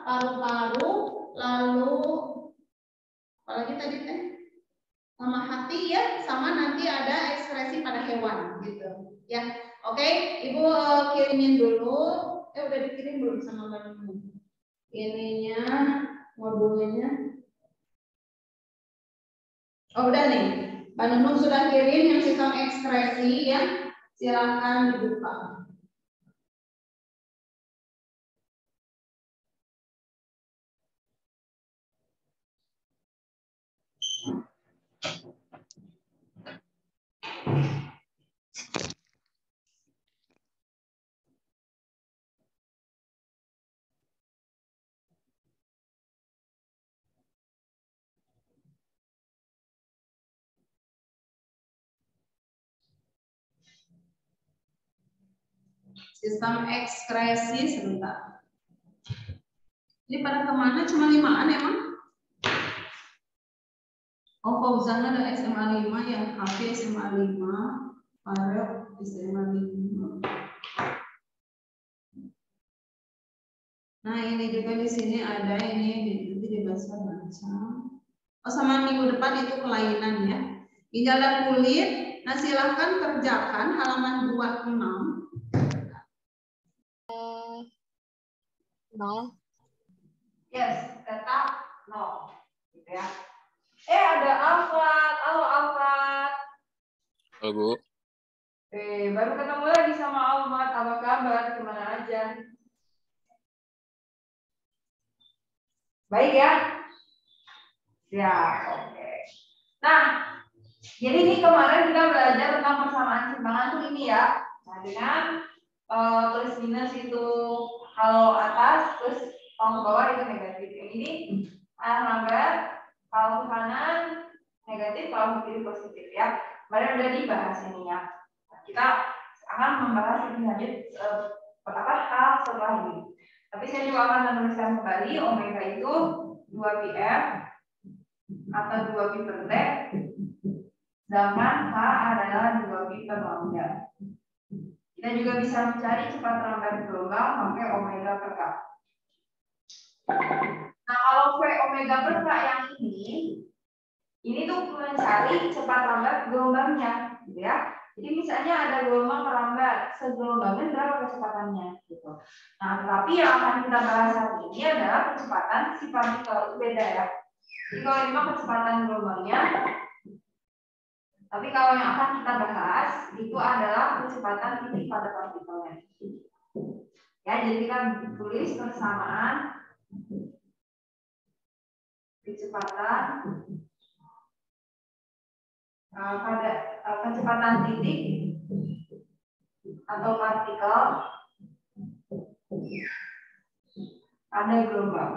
paru-paru, lalu apalagi tadi teh, sama hati ya, sama nanti ada ekskresi pada hewan gitu ya. Oke, Ibu kirimin dulu. Udah dikirim belum sama Mbak Nunung? Ininya, modulnya. Oh, udah nih. Mbak Nunung sudah kirim yang sistem ekskresi ya. Silakan dibuka. Sistem ekskresi sebentar. Ini pada kemana? Cuma 5-an emang? Oh, Fauzan ada SMA 5, yang HP SMA 5, Farel SMA 5. Nah, ini juga di sini ada ini nanti dibaca. Oh, sama minggu depan itu kelainan ya. Ginjal dan kulit. Nah, silahkan kerjakan halaman 26. 0. Yes, tetap 0. Gitu ya. Ada Alfat. Halo Alfat. Halo Bu. Baru ketemu lagi sama Alfat. Apa kabar? Kemana aja? Baik ya? Ya, oke. Nah, jadi ini kemarin kita belajar tentang persamaan simpangan tuh ini ya. Nah, dengan plus minus itu kalau atas, terus kalau bawah itu negatif. Yang ini lambat, kalau ke kanan negatif, kalau ke kiri positif ya. Kemarin udah dibahas ini ya. Kita akan membahas lebih lanjut hal setelah ini. Tapi saya juga akan menuliskan kembali omega itu 2πf atau 2pi per T, sedangkan H adalah 2pi per lambda. Kita juga bisa mencari cepat lambat gelombang pakai omega per K. Nah, kalau V omega per K yang ini tuh mencari cepat lambat gelombangnya, gitu ya. Jadi misalnya ada gelombang melambat, segelombangnya berapa kecepatannya, gitu. Nah, tetapi yang akan kita bahas saat ini adalah kecepatan si partikel, itu beda ya. Jadi kalau ini mah kecepatan gelombangnya, tapi kalau yang akan kita bahas itu adalah kecepatan titik pada partikelnya. Ya, jadi kita tulis persamaan kecepatan pada kecepatan titik atau partikel pada gelombang.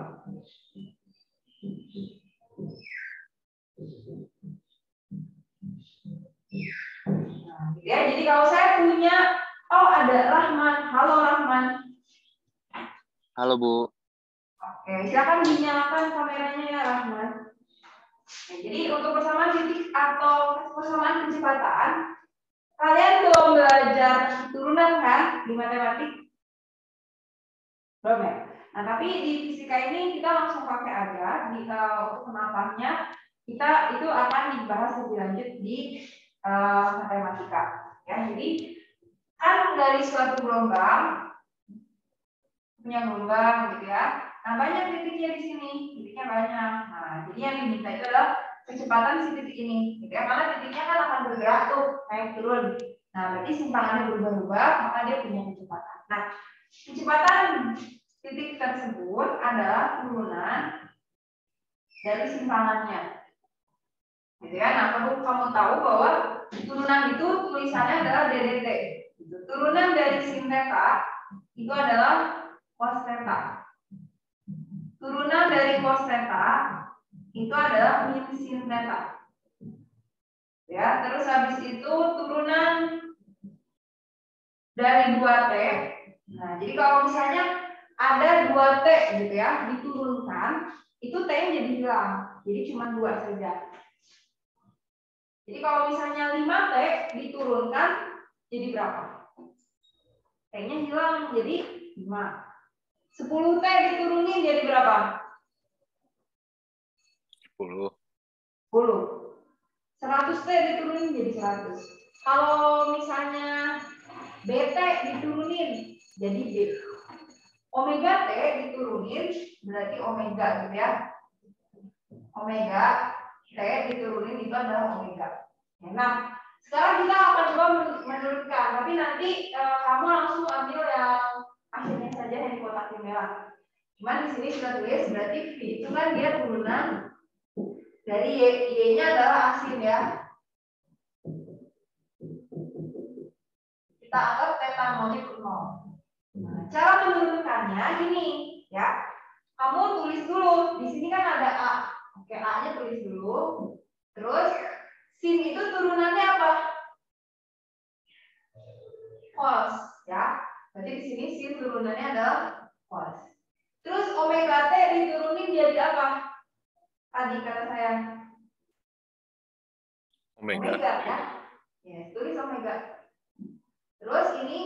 Nah, ya, jadi kalau saya punya, ada Rahman. Halo Rahman. Halo Bu. Oke, silakan dinyalakan kameranya ya Rahman. Nah, jadi untuk persamaan titik atau persamaan kecepatan, kalian belum belajar turunan kan di matematik? Belum ya? Nah, tapi di fisika ini kita langsung pakai aja untuk penampaknya. Kita itu akan dibahas lebih lanjut di matematika. Ya, jadi kan dari suatu gelombang punya gelombang gitu ya. Nah, banyak titiknya di sini, titiknya banyak. Nah, jadi yang diminta itu adalah kecepatan si titik ini, gitu ya. Karena titiknya kan akan bergerak tuh naik turun. Nah, berarti simpangannya berubah-ubah, maka dia punya kecepatan. Nah, kecepatan titik tersebut adalah turunan dari simpangannya, gitu ya. Nah, perlu kamu tahu bahwa turunan itu tulisannya adalah DDT. Gitu. Turunan dari sin theta itu adalah cos theta. Turunan dari cos theta itu adalah min sin theta. Ya, terus habis itu turunan dari 2T. Nah, jadi kalau misalnya ada 2T gitu ya, diturunkan, itu T-nya jadi hilang. Jadi cuma 2 saja. Jadi kalau misalnya 5T diturunkan, jadi berapa? T-nya hilang, jadi 5. 10T diturunin jadi berapa? 10. 100T diturunin jadi 100. Kalau misalnya BT diturunin jadi B. Omega T diturunin berarti omega gitu ya. Omega T diturunin itu adalah omega. Nah, sekarang kita akan coba menurunkan, tapi nanti kamu langsung ambil yang akhirnya saja yang di kotak merah. Cuman di sini sudah tulis berarti V itu kan dia turunan dari Y-nya adalah asin ya. Kita anggap theta nolnya 0. Nah, cara menurunkannya ini ya. Kamu tulis dulu. Di sini kan ada A. Oke, A-nya tulis dulu. Terus sin itu turunannya apa? Cos ya. Berarti di sini sin turunannya adalah cos. Terus omega T diturunin jadi apa? Tadi kata saya. Omega. Omega ya. Ya, tulis omega. Terus ini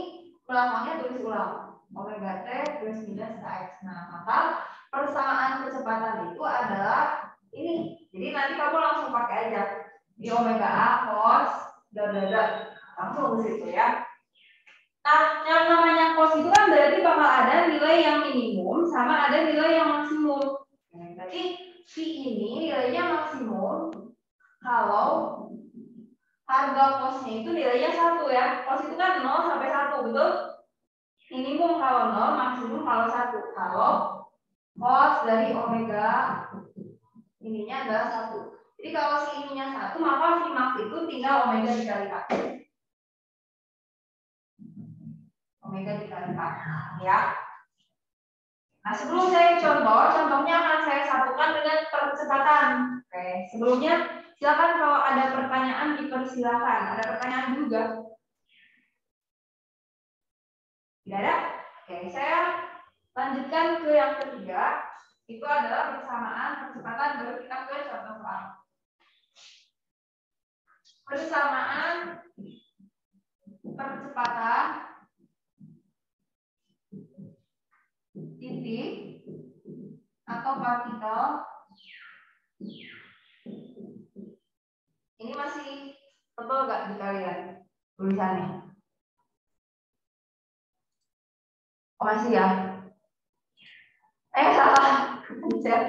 belakangnya tulis ulang. Omega T plus minus KX. Nah, maka persamaan kecepatan itu adalah ini. Jadi nanti kamu langsung pakai aja. Di omega A cos dan kamu tulis itu ya. Nah, yang namanya cos itu kan berarti bakal ada nilai yang minimum sama ada nilai yang maksimum. Nah, berarti V ini nilainya maksimum kalau harga cosnya itu nilainya 1 ya. Cos itu kan 0 sampai 1, betul? Minimum kalau 0, maksimum kalau 1. Kalau cos dari omega ininya adalah 1. Jadi kalau si ininya 1, maka Vmax itu tinggal omega dikalikan. Omega dikalikan ya. Nah, sebelum saya contohnya akan saya satukan dengan percepatan. Oke, sebelumnya silakan kalau ada pertanyaan dipersilakan. Ada pertanyaan juga? Tidak ada? Oke, saya lanjutkan ke yang ketiga. Itu adalah persamaan percepatan. Baru kita ke contoh soal. Persamaan percepatan titik atau partikel. Ini masih tebal nggak di kalian tulisannya? Oh, masih ya? Salah. Kepencet.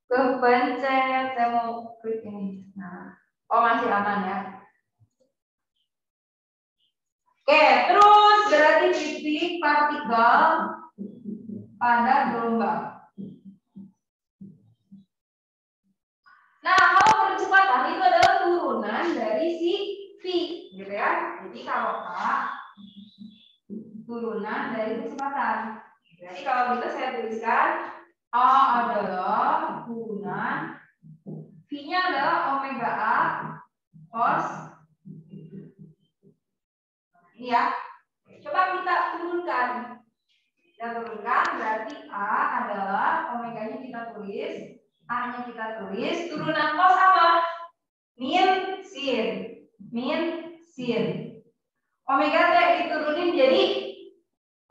Saya mau klik ini. Nah, oh masih aman ya. Oke, terus berarti titik partikel pada gelombang. Nah, kalau percepatan itu adalah turunan dari si V, gitu ya. Jadi kalau K turunan dari kecepatan. Jadi kalau gitu saya tuliskan A adalah turunan, V-nya adalah omega A cos. Ini ya. Coba kita turunkan. Kita turunkan berarti A adalah omega-nya kita tulis, A-nya kita tulis, turunan cos apa? Min sin. Min sin. Omega T diturunin jadi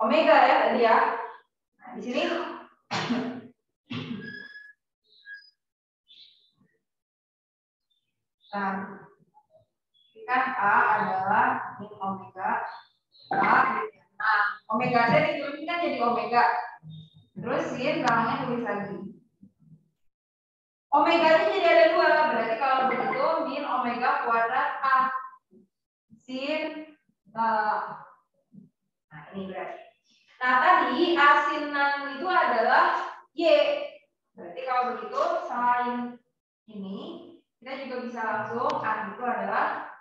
omega ya tadi ya. Nah, di sini kan A adalah min omega A. Nah, omega T diturunin kan jadi omega. Terus sin belakangnya tulis lagi. Omeganya jadi ada 2, berarti kalau begitu min omega kuadrat A sin nah ini berarti. Nah tadi asinan itu adalah Y. Berarti kalau begitu selain ini kita juga bisa langsung A itu adalah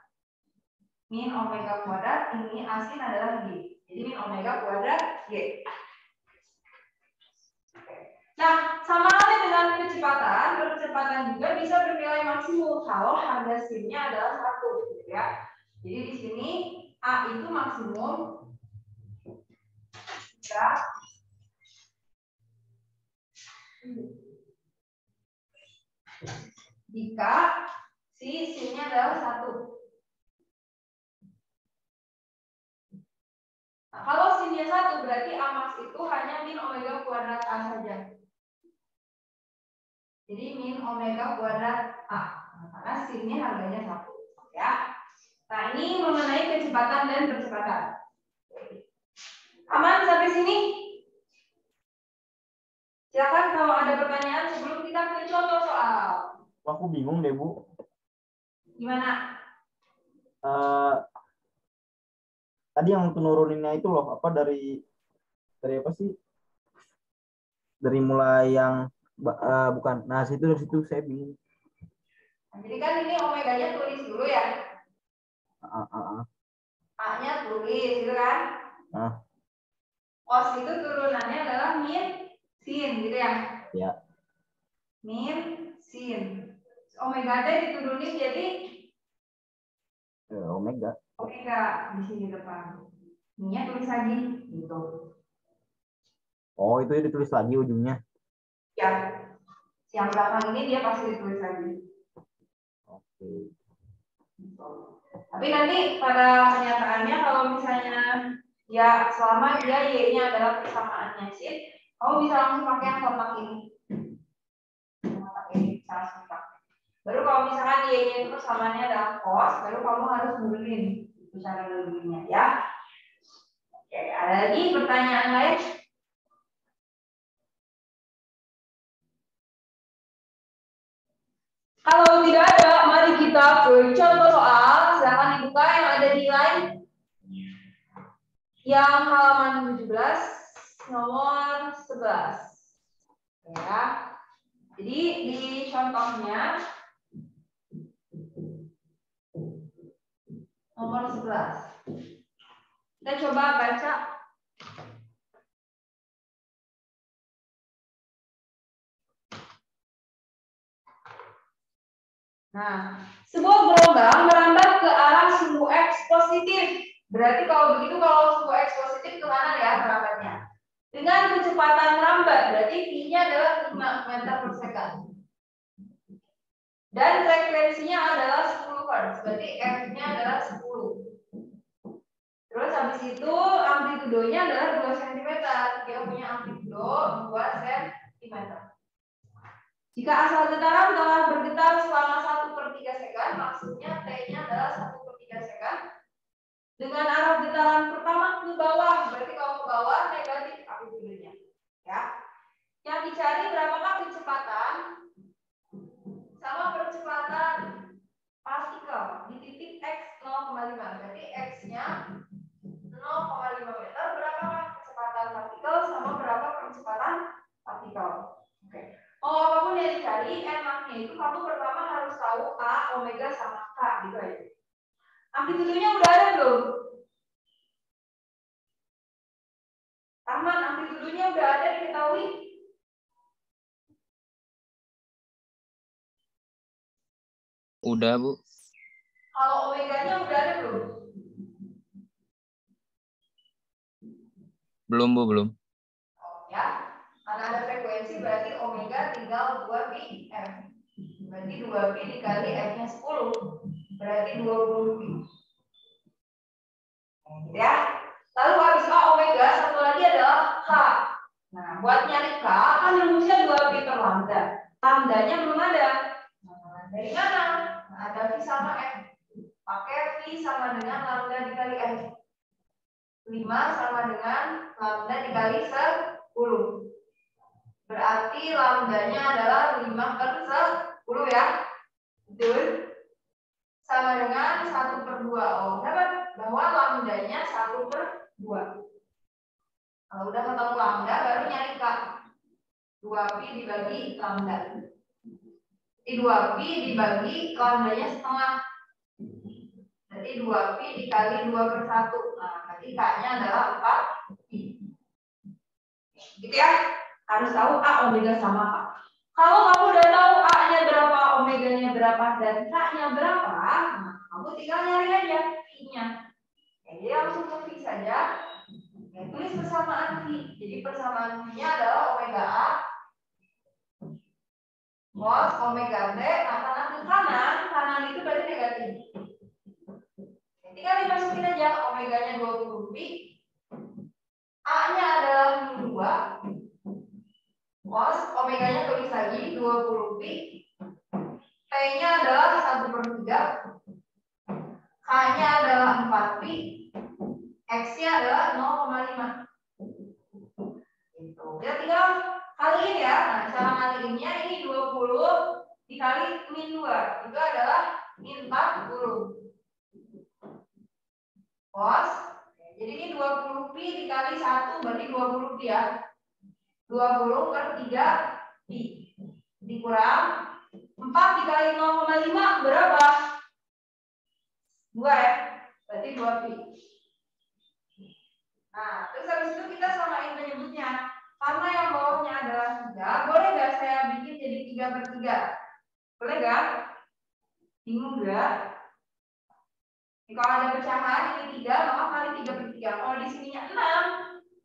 min omega kuadrat, ini asin adalah Y. Jadi min omega kuadrat Y. Nah, sama halnya dengan percepatan juga bisa bernilai maksimum kalau harga sinnya adalah 1, gitu ya. Jadi di sini A itu maksimum jika si sinnya adalah 1. Nah, kalau sinnya 1 berarti A max itu hanya min omega kuadrat A saja. Jadi min omega kuadrat A. Nah, karena sinnya harganya 1. Ya. Nah, ini mengenai kecepatan dan percepatan. Aman sampai sini? Silakan kalau ada pertanyaan sebelum kita ke contoh soal. Aku bingung deh, Bu. Gimana? Tadi yang penuruninnya itu loh, apa dari apa sih? Dari mulai yang bukan. Nah, dari situ saya bingung. Jadi kan ini omeganya tulis dulu ya. A-nya tulis gitu kan? Cos itu turunannya adalah min sin gitu ya? Ya. Min sin. Omega teh diturunin jadi omega. Omega di sini depan. Minnya tulis lagi gitu. Oh, itu ditulis lagi ujungnya. Ya. Yang belakang ini dia pasti ditulis lagi. Oke. Tapi nanti pada kenyataannya kalau misalnya ya selama dia Y-nya adalah persamaannya sin, kamu bisa langsung pakai yang kotak ini. Kotak ini bisa langsung pakai. Baru kalau misalkan Y-nya itu persamaannya adalah cos, baru kamu harus nurunin itu cara nuruninnya ya. Oke, ada lagi pertanyaan lain? Kalau tidak ada, mari kita ke contoh soal. Silahkan dibuka yang ada di line. Yang halaman 17, nomor 11. Ya. Jadi di contohnya nomor 11. Kita coba baca. Nah, sebuah gelombang merambat ke arah sumbu X positif. Berarti kalau begitu kalau sumbu X positif ke kanan ya merambatnya. Dengan kecepatan merambat, berarti V-nya adalah 5 meter per second. Dan frekuensinya adalah 10 Hz, berarti F-nya adalah 10. Terus habis itu amplitudonya adalah 2 cm. Dia punya amplitudo 2 cm. Jika asal getaran telah bergetar selama 1/3 sekon, maksudnya T-nya adalah 1/3 sekon. Dengan arah getaran pertama ke bawah, berarti kalau ke bawah negatif amplitudonya. Ya. Yang dicari berapakah kecepatan sama percepatan partikel di titik X 0,5. Berarti X-nya 0,5 meter, berapakah kecepatan partikel sama berapa percepatan partikel. Oke. Kalau apapun yang dicari, enaknya itu kamu pertama harus tahu A, omega sama K gitu aja. Amplitudonya udah ada belum? Rahman, amplitudonya udah ada diketahui? Udah, Bu. Kalau omeganya udah ada belum? Belum, Bu, belum. Oh, ya. Karena ada frekuensi berarti omega tinggal 2pi F. Berarti 2pi dikali F-nya 10. Berarti 20pi. Ya. Lalu habis A omega, satu lagi adalah K. Nah, buat nyari K, kan rumusnya 2pi per lambda. Lambdanya belum ada. Nah, dari mana? Nah, ada V sama F. Pakai V sama dengan lambda dikali F. 5 sama dengan lambda dikali 10. Berarti lambdanya adalah 5/10 ya. Betul? Sama dengan 1/2. Oh, dapat bahwa lambdanya 1/2. Kalau udah ketemu lambda, baru nyari K. 2pi dibagi lambda. 2pi dibagi lambdanya setengah. Jadi 2pi dikali 2/1. Nah, berarti K-nya adalah 4pi. Gitu ya. Harus tahu A omega sama K. Kalau kamu udah tahu A-nya berapa, omeganya berapa, dan K-nya berapa, nah, kamu tinggal nyari aja I-nya. Jadi langsung ke V saja. Ya, tulis persamaan V. Jadi persamaan V-nya adalah omega A cos omega T. Nah, karena ke kanan itu berarti negatif. Tinggal dimasukin aja omeganya 20pi. A-nya adalah 2. Cos omeganya tulis lagi 20pi. T-nya adalah 1/3. K-nya adalah 4pi. X-nya adalah 0,5. Gitu. Ya tinggal kaliin ya. Nah, cara ngaliinnya ini 20 dikali min 2. Itu adalah min 40. Cos. Jadi ini 20pi dikali 1 berarti 20pi ya. 20/3pi. Dikurang 4 dikali 0,5 berapa? 2 ya. Berarti 2pi. Nah, terus habis itu kita samain penyebutnya. Karena yang bawahnya adalah 3, boleh nggak saya bikin jadi 3/3? Boleh nggak? Bingung nggak? Kalau ada pecahan ini 3, maka kali 3/3. Kalau di sininya 6,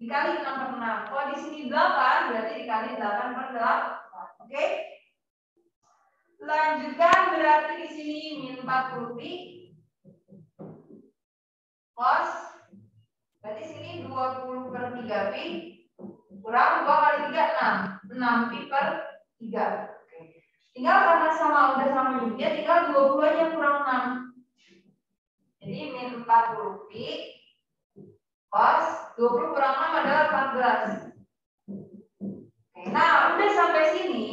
dikali 6/6. Kalau di sini 8, berarti dikali 8/8. Oke? Lanjutkan, berarti di sini min 40pi. Cos. Berarti sini 20/3pi. Kurang 2 kali 3, 6. 6pi/3. Oke. Tinggal karena udah sama minnya, tinggal 20 aja kurang 6. Jadi min 40pi. Cos 20 kurang 6 adalah 14. Oke, nah udah sampai sini,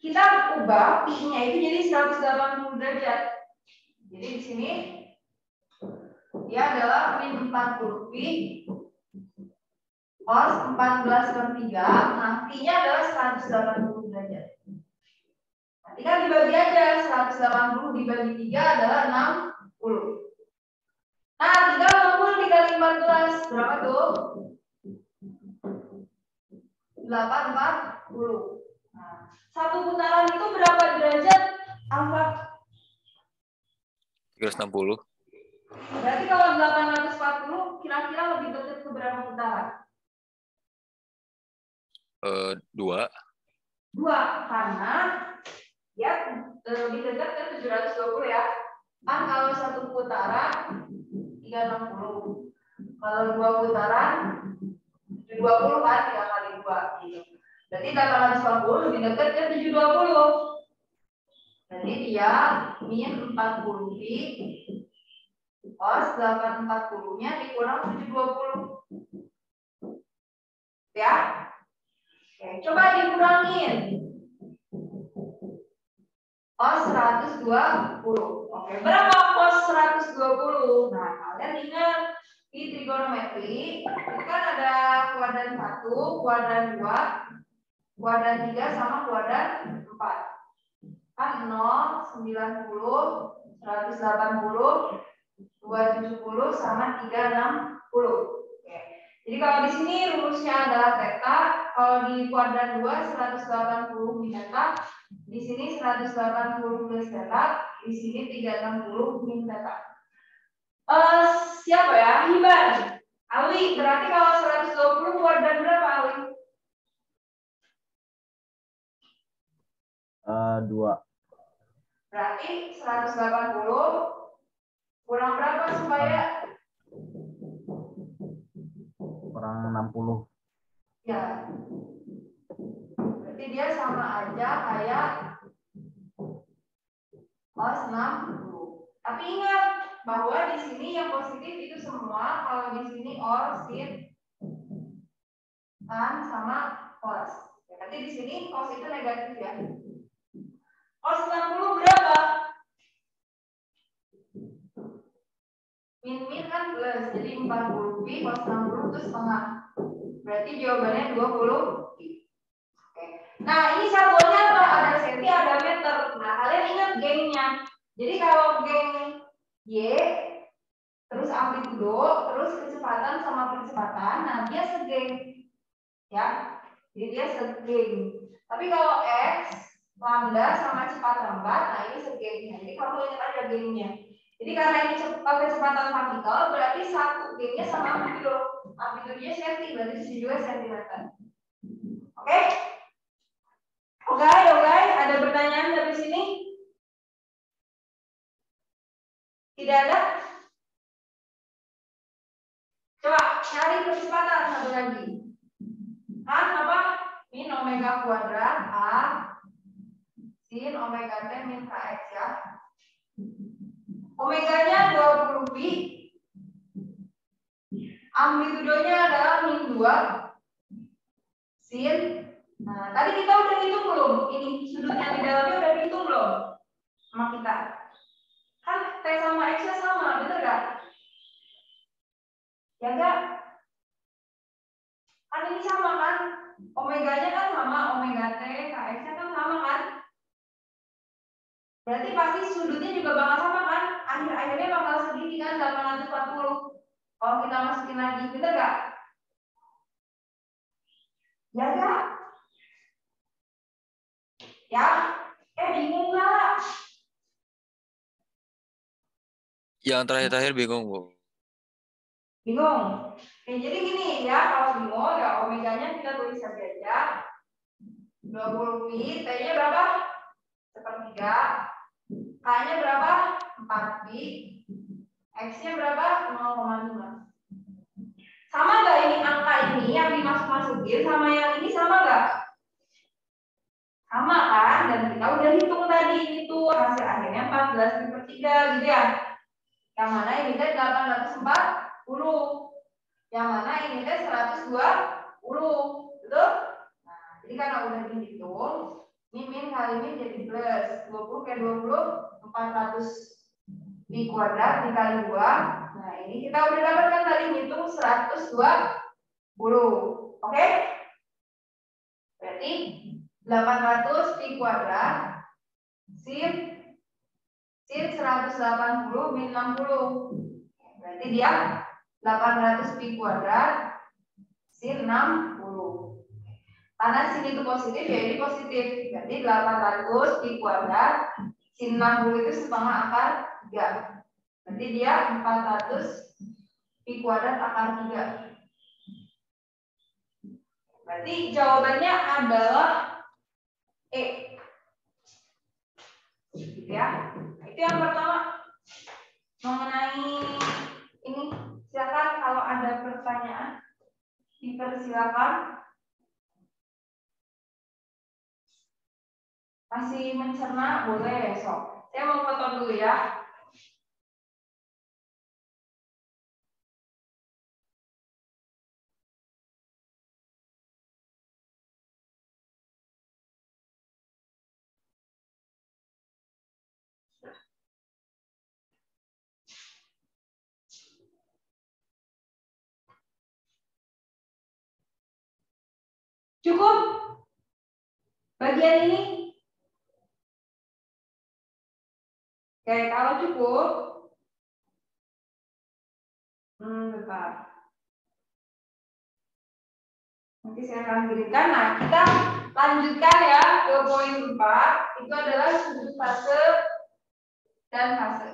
kita ubah pi-nya itu jadi 180 derajat. Jadi di sini dia adalah min 40pi. Cos 14/3. Nah, pi-nya adalah 180 derajat. Nah, tinggal dibagi aja. 180 dibagi 3 adalah 60. Nah, tinggal 60 dikali 14. Berapa tuh? 840. Nah, satu putaran itu berapa derajat? Angka 360. Berarti kalau 840 kira-kira lebih dekat ke berapa putaran? 2. 2, karena ya lebih dekat ke 720 ya. Kan kalau satu putaran 360. Kalau 2 putaran 720 kan 3 kali 2 gitu. Berarti 840 lebih dekat ke 720. Jadi dia min 40pi. Cos 840-nya dikurang 720. Ya. Oke, coba dikurangin. Cos 120. Oke, berapa cos 120? Nah, kalian ingat di trigonometri itu kan ada kuadran 1, kuadran 2, kuadran 3 sama kuadran 4. Kan 0, 90, 180, 270 sama 360. Oke. Jadi kalau di sini rumusnya adalah theta, kalau di kuadran 2 180 min theta, di sini 180 plus theta, di sini 360 min theta. Siapa ya? Hiban. Ali, berarti kalau 120 kuadran berapa, Ali? 2. Berarti 180 kurang berapa supaya? Kurang 60. Ya. Berarti dia sama aja kayak cos 60. Tapi ingat bahwa di sini yang positif itu semua, kalau di sini or, sin, tan sama cos. Nanti di sini cos itu negatif ya. Cos 60 berapa? Min kan plus, jadi 40 pi cos 60 itu setengah. Berarti jawabannya 20 pi. Oke. Nah, ini satuannya apa? Ada senti, ada meter. Nah, kalian ingat gengnya. Jadi kalau geng Y, terus amplitudo, terus kecepatan sama percepatan, nah dia segeng. Ya, jadi dia segeng. Tapi kalau X, lambda sama cepat lambat, nah ini segengnya. Jadi kamu ingat aja gengnya. Jadi karena ini kecepatan partikel, berarti satu gengnya sama amplitudo. Amplitudonya senti, berarti di sini juga sentimeter. Oke? Oke, ada pertanyaan dari sini? Tidak ada? Coba cari percepatan satu lagi. Kan apa? Min omega kuadrat A sin omega T min Kx ya. Omeganya 20 pi. Amplitudonya adalah min 2 sin. Nah, tadi kita udah hitung belum? Ini sudut yang di dalamnya udah dihitung belum? Sama kita. Kan T sama X-nya sama, bener gak? Ya enggak? Kan ini sama kan? Omeganya kan sama, omega T, Kx-nya kan sama kan? Berarti pasti sudutnya juga bakal sama kan? Akhir-akhirnya bakal segini kan, 840. Kalau kita masukin lagi, bener gak? Ya enggak? Ya? Bingung gak? Yang terakhir-terakhir bingung, Bu. Bingung? Oke, jadi gini ya, kalau bingung ya omeganya kita tulis saja aja. 20 pi, T-nya berapa? 1/3. K-nya berapa? 4 pi. X-nya berapa? 0,5. Sama nggak ini angka ini yang dimasuk-masukin sama yang ini sama nggak? Sama kan? Dan kita udah hitung tadi itu hasil akhirnya 14/3 gitu ya. Yang mana ini teh 840. Yang mana ini teh 120. Betul? Nah, jadi karena udah dihitung, min kali min jadi plus 20 ke 20 400 pi kuadrat dikali 2. Nah, ini kita udah dapatkan tadi ngitung 120. Oke? Berarti 800 pi kuadrat sin 180 min 60. Berarti dia 800 pi kuadrat sin 60. Karena sin itu positif ya ini positif. Berarti 800 pi kuadrat sin 60 itu setengah akar 3. Berarti dia 400 pi kuadrat akar 3. Berarti jawabannya adalah E. Gitu ya. Itu yang pertama. Mengenai ini, silakan kalau ada pertanyaan dipersilakan. Masih mencerna boleh besok. Saya mau foto dulu ya. Cukup bagian ini? Oke, kalau cukup, bentar. Nanti saya akan kirimkan. Nah, kita lanjutkan ya ke poin 4. Itu adalah sudut fase dan fase.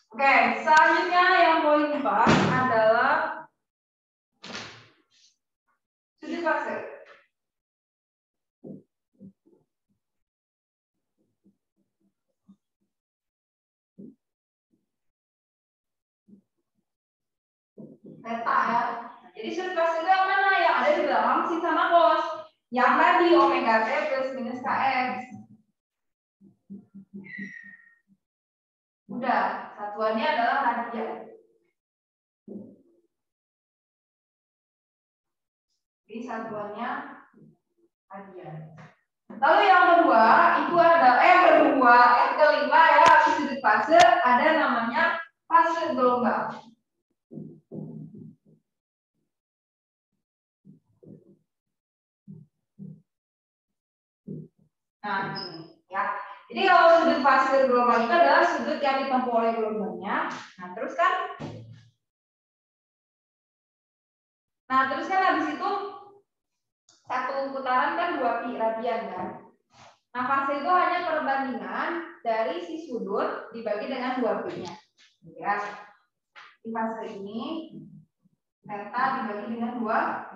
Oke, selanjutnya yang poin 4 adalah sudut fase. Theta ya. Jadi sudut fase itu yang mana? Yang ada di belakang sin sama cos. Yang tadi omega t plus minus kx. Udah, satuannya adalah radian. Jadi satuannya radian. Lalu yang kedua itu ada yang kelima ya, habis sudut fase ada namanya fase gelombang. Nah, ini ya. Jadi kalau sudut fase gelombang itu adalah sudut yang ditempuh oleh gelombangnya. Nah, terus kan habis itu satu putaran kan 2 pi radian kan. Nah, fase itu hanya perbandingan dari si sudut dibagi dengan 2 pi-nya. Ya. Di fase ini theta dibagi dengan 2.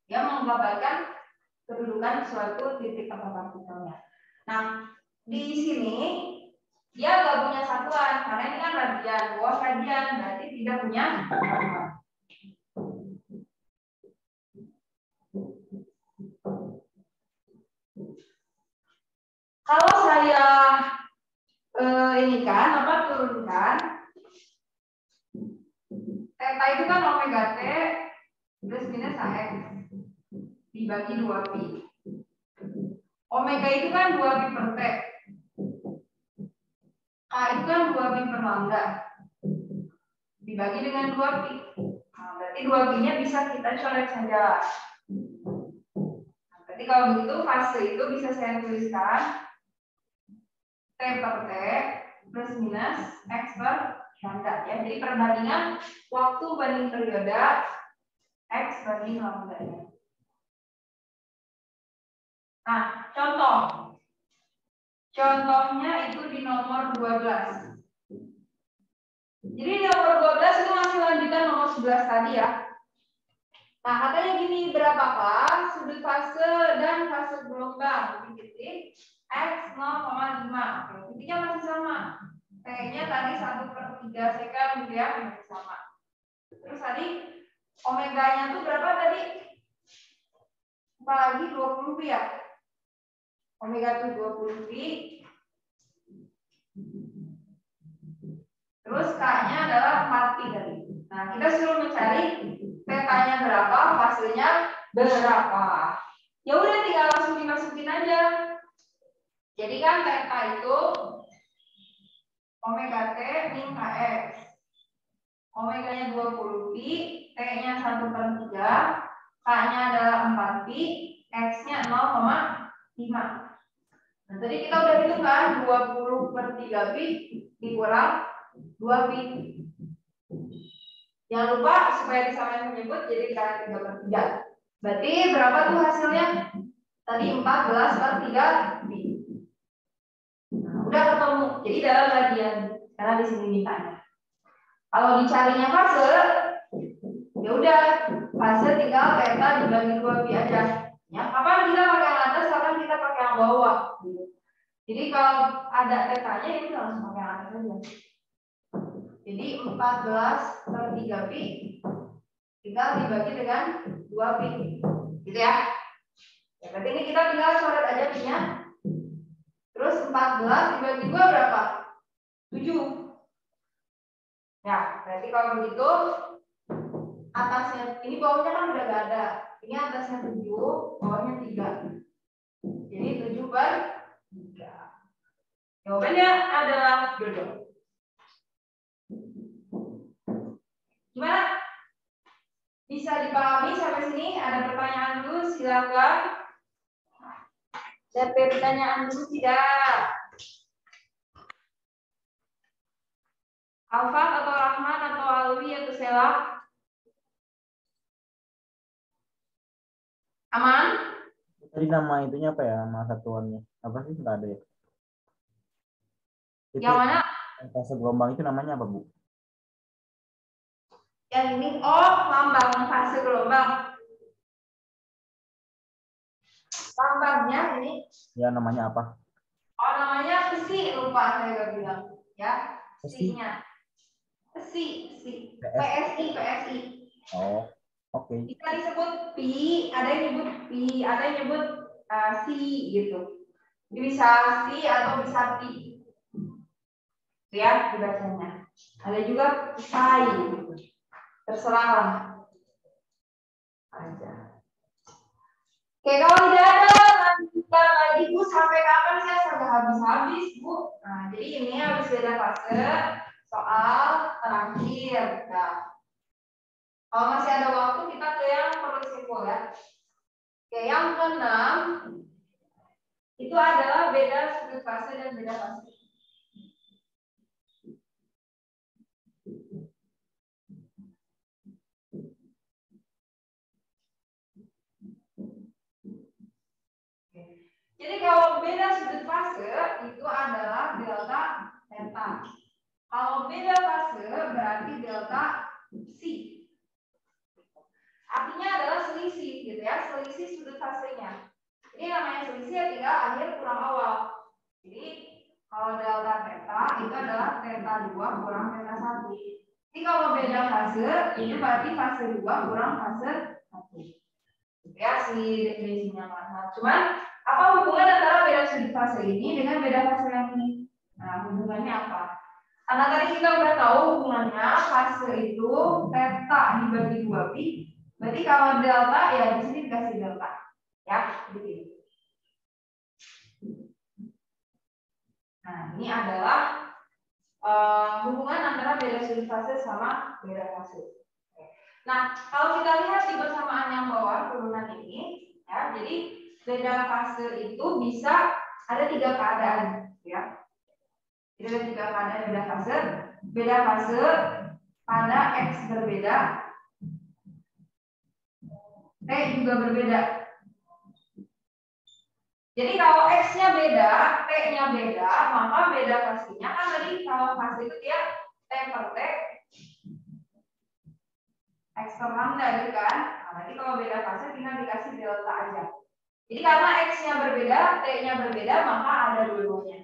Dia menggambarkan kedudukan suatu titik atau partikelnya. Nah, di sini dia nggak punya satuan karena ini kan radian, luas radian berarti tidak punya satuan. Kalau saya turunkan theta itu kan omega t plus minus AX dibagi 2 pi. Omega itu kan 2 pi per T. K itu kan 2 pi per lambda. Dibagi dengan 2 pi. Nah, berarti 2 pi-nya bisa kita coret saja. Nah, berarti kalau begitu fase itu bisa saya tuliskan T per T plus minus X per lambda. Ya. Jadi perbandingan waktu banding periode X banding lambda. Nah, contohnya itu di nomor 12. Jadi di nomor 12 itu masih lanjutan nomor 11 tadi ya. Nah, katanya gini, berapakah sudut fase dan fase gelombang di titik X 0,5. Titiknya masih sama. T-nya tadi 1/3 sekund gitu ya, masih sama. Terus tadi omeganya tuh berapa tadi? Apalagi 20 pi ya. Omega itu 20 pi. Terus K-nya adalah 4 pi tadi. Nah, kita suruh mencari theta-nya berapa, fasenya berapa. Ya udah tinggal langsung dimasukin aja. Jadi kan theta itu omega t min kx. Omeganya 20 pi, T-nya 1/3, K-nya adalah 4 pi, X-nya 0,5. Nah, tadi kita udah hitung kan 20/3 pi dikurang 2 pi. Jangan lupa supaya disamain menyebut jadi dikali 3/3. Berarti berapa tuh hasilnya? Tadi 14/3 pi. Nah, udah ketemu. Jadi dalam radian karena di sini mintanya. Kalau dicarinya fase, ya udah fase tinggal theta dibagi 2 pi aja. Ya, kapan kita pakai yang atas, kapan kita pakai yang bawah. Jadi kalau ada theta-nya itu langsung pakai yang atas aja. Jadi 14/3 pi tinggal dibagi dengan 2 pi. Gitu ya. Ya, berarti ini kita tinggal coret aja pi-nya. Terus 14 dibagi 2 berapa? 7. Ya, berarti kalau begitu atasnya, ini bawahnya kan udah gak ada. Ini atasnya 7, bawahnya 3. Jadi 7/3. Jawabannya adalah jodoh. Gimana? Bisa dipahami sampai sini? Ada pertanyaan dulu, silakan. Ada pertanyaan dulu tidak? Alfa atau Rahman atau Alwi atau Sela? Aman? Tadi nama itunya apa ya? Nama satuannya. Apa sih? Enggak ada ya? Itu Yang mana? fase gelombang itu namanya apa, Bu? Yang ini, oh, lambang fase gelombang. Lambangnya ini. Ya, namanya apa? Oh, namanya psi, lupa saya gak bilang. Ya, Psi? psi-nya. Psi. PS. PSI. Oh, oke. Kita disebut pi, ada yang nyebut pi, ada yang nyebut si gitu. Ini bisa si atau bisa pi. Ya, dibacanya. Ada juga psi gitu. Terserah lah. Aja. Oke, kalau tidak ada lanjutkan lagi Bu, sampai kapan sih sampai habis-habis Bu? Nah, jadi ini habis beda fase soal terakhir. Nah, kalau masih ada waktu kita ke yang perlu simpul ya. Oke, yang keenam itu adalah beda sudut fase dan beda fase. Jadi kalau beda sudut fase itu adalah delta theta. Kalau beda fase berarti delta psi. Artinya adalah selisih gitu ya, selisih sudut fasenya. Ini namanya selisih ya, tinggal akhir kurang awal. Jadi kalau delta theta itu adalah theta 2 kurang theta 1. Jadi kalau beda fase itu berarti fase 2 kurang fase 1. Ya, si definisinya mana. Cuman apa hubungan antara beda sudut fase ini dengan beda fase yang ini? Nah, hubungannya apa? Karena tadi kita udah tahu hubungannya fase itu theta dibagi 2 pi. Berarti kalau delta ya di sini dikasih delta. Ya, begini. Nah, ini adalah hubungan antara beda sudut fase sama beda fase. Nah, kalau kita lihat di persamaan yang bawah turunan ini, ya, jadi beda fase itu bisa ada 3 keadaan, ya. Jadi ada 3 keadaan beda fase. Beda fase pada X berbeda, T juga berbeda. Jadi kalau X-nya beda, T-nya beda, maka beda fasenya kan tadi kalau fase itu dia T per T X per lambda gitu kan. Nah, nanti kalau beda fase tinggal dikasih delta aja. Jadi karena X-nya berbeda, T-nya berbeda, maka ada dua-duanya.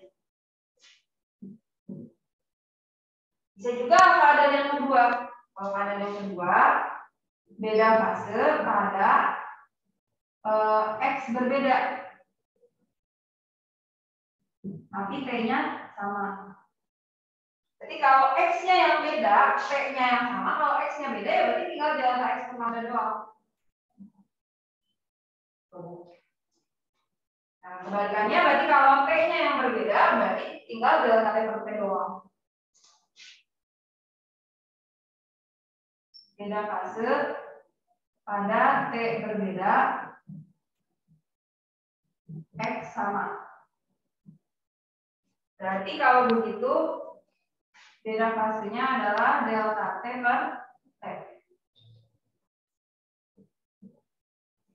Bisa juga keadaan yang kedua. Kalau keadaan yang kedua, beda fase pada X berbeda, tapi T-nya sama. Jadi kalau X-nya yang beda, T-nya yang sama. Kalau X-nya beda, ya berarti tinggal delta X per lambda doang. Nah, kebalikannya berarti kalau T-nya yang berbeda, berarti tinggal delta T per T doang. Beda fase pada T berbeda, X sama. Berarti kalau begitu, beda fasenya adalah delta T per T.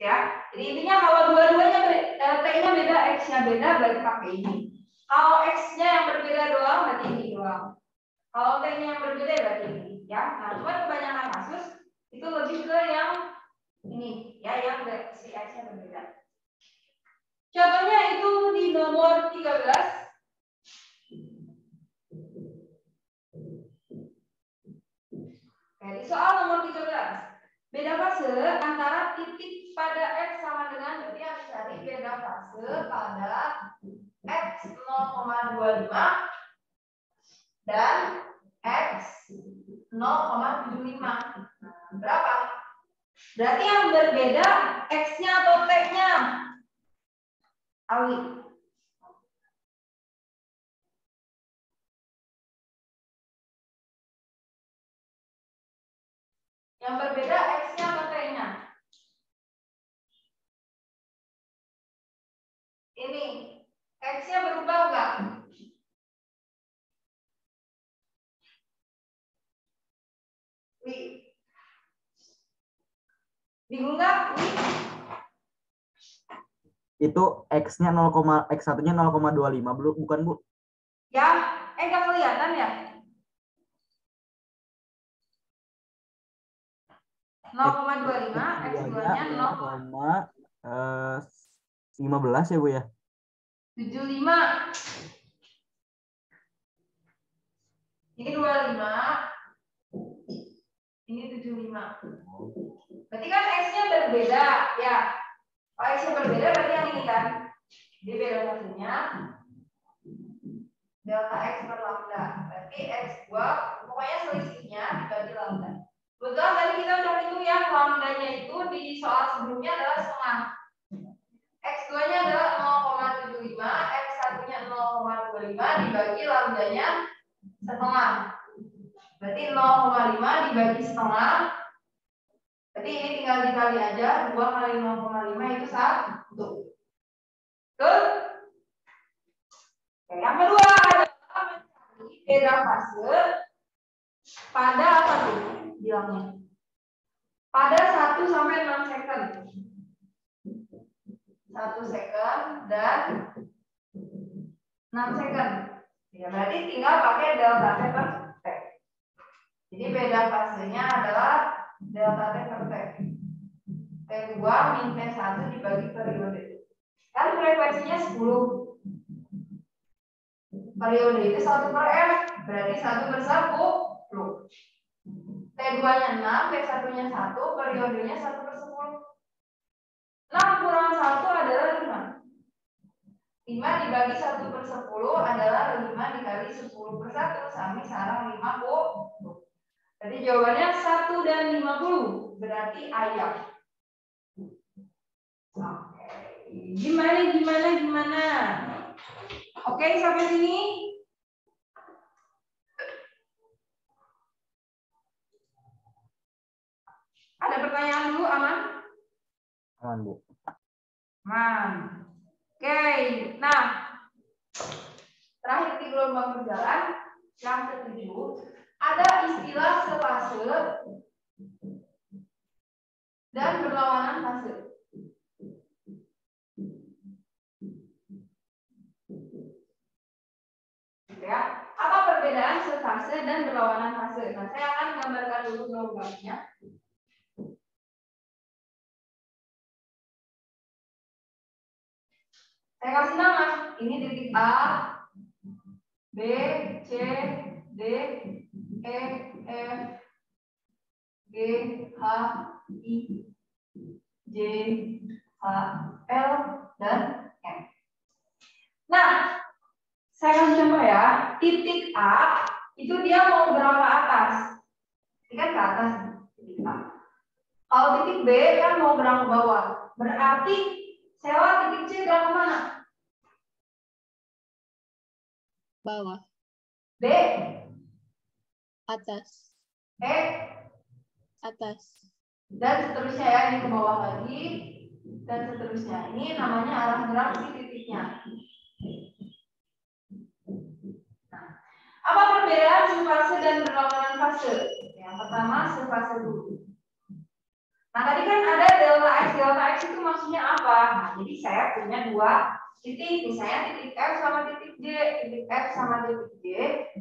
Ya, jadi intinya kalau dua-duanya T-nya beda, X-nya beda, berarti pakai ini. Kalau X-nya yang berbeda doang, berarti ini doang. Kalau T-nya yang berbeda, berarti ini. Ya, nah cuma kebanyakan kasus itu lebih ke yang ini, ya, yang si X-nya berbeda. Contohnya itu di nomor 13. Oke, di soal nomor 13. Beda fase antara titik pada X sama dengan, berarti yang dicari beda fase pada X 0,25 dan X 0,75. Berapa? Berarti yang berbeda X-nya atau T-nya? Awi. Yang berbeda X-nya atau T-nya? Ini X-nya berubah enggak? Bingung nggak? Itu X-nya X1-nya 0,25 bukan, Bu? Ya, Nggak kelihatan ya? 0,25 X2-nya 0,15 ya Bu ya? 0,75. Ini 25. Ini 75. Berarti kan X-nya berbeda ya. Kalau X-nya berbeda berarti yang ini kan. Jadi beda satunya delta X per lambda. Berarti X2 pokoknya selisihnya dibagi lambda. Betul, tadi kita udah hitung ya, lambdanya itu di soal sebelumnya adalah setengah. X2-nya adalah 0,75, X1-nya 0,25 dibagi lambdanya setengah. Berarti 0,5 dibagi setengah. Berarti ini tinggal dikali aja, 2 kali 0,5 itu 1. Betul? Oke, yang kedua adalah mencari beda fase pada apa tuh bilangnya? Pada 1 sampai 6 second. 1 second dan 6 second. Ya, berarti tinggal pakai delta T per T. Jadi beda fasenya adalah delta T per T. T2 min T1 dibagi periode. Kan frekuensinya 10. Periode itu 1 per F, berarti 1 per 10. T2-nya 6, T1-nya 1, periodenya 1 per 10. 6 kurang 1 adalah 5. 5 dibagi 1 per 10 adalah 5 dikali 10 per 1. Sami sarang 50. Jadi jawabannya 1 dan 50. Berarti ayam. Oke. Gimana? Oke, sampai sini. Ada pertanyaan dulu, aman? Aman Bu. Aman. Oke, nah terakhir di gelombang berjalan yang ketujuh ada istilah sefase dan berlawanan fase. Ya, apa perbedaan sefase dan berlawanan fase? Nah, saya akan gambarkan dulu gelombangnya. Saya kasih nama, ini titik A, B, C, D, E, F, G, H, I, J, H, L, dan M. Nah, saya kasih contoh ya, titik A itu dia mau berapa atas? Ini kan ke atas, titik A. Kalau titik B kan mau berapa bawah? Berarti sewa titik C berapa mana? Bawah. B. Atas. E. Atas. Dan seterusnya ya, ini ke bawah lagi. Dan seterusnya. Ini namanya arah gerak si titiknya. Nah, apa perbedaan sefase dan berlawanan fase? Yang pertama sefase dulu. Nah, tadi kan ada delta X. Delta X itu maksudnya apa? Nah, jadi saya punya dua titik, misalnya titik F sama titik J, titik F sama titik J,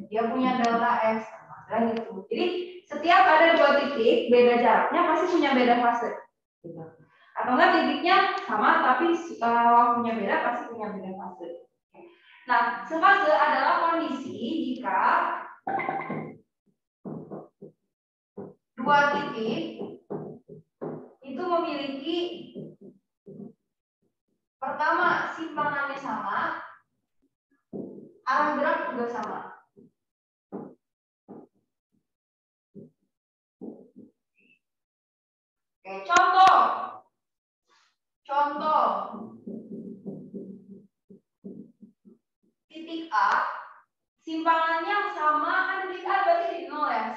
dia punya delta X, dan gitu. Jadi setiap ada dua titik, beda jaraknya pasti punya beda fase. Gitu. Atau enggak titiknya sama, tapi waktunya beda, pasti punya beda fase. Nah, sefase adalah kondisi jika dua titik itu memiliki pertama, simpangannya sama, arah gerak juga sama. Oke, contoh. Titik A, simpangannya sama, kan titik A berarti di 0 ya,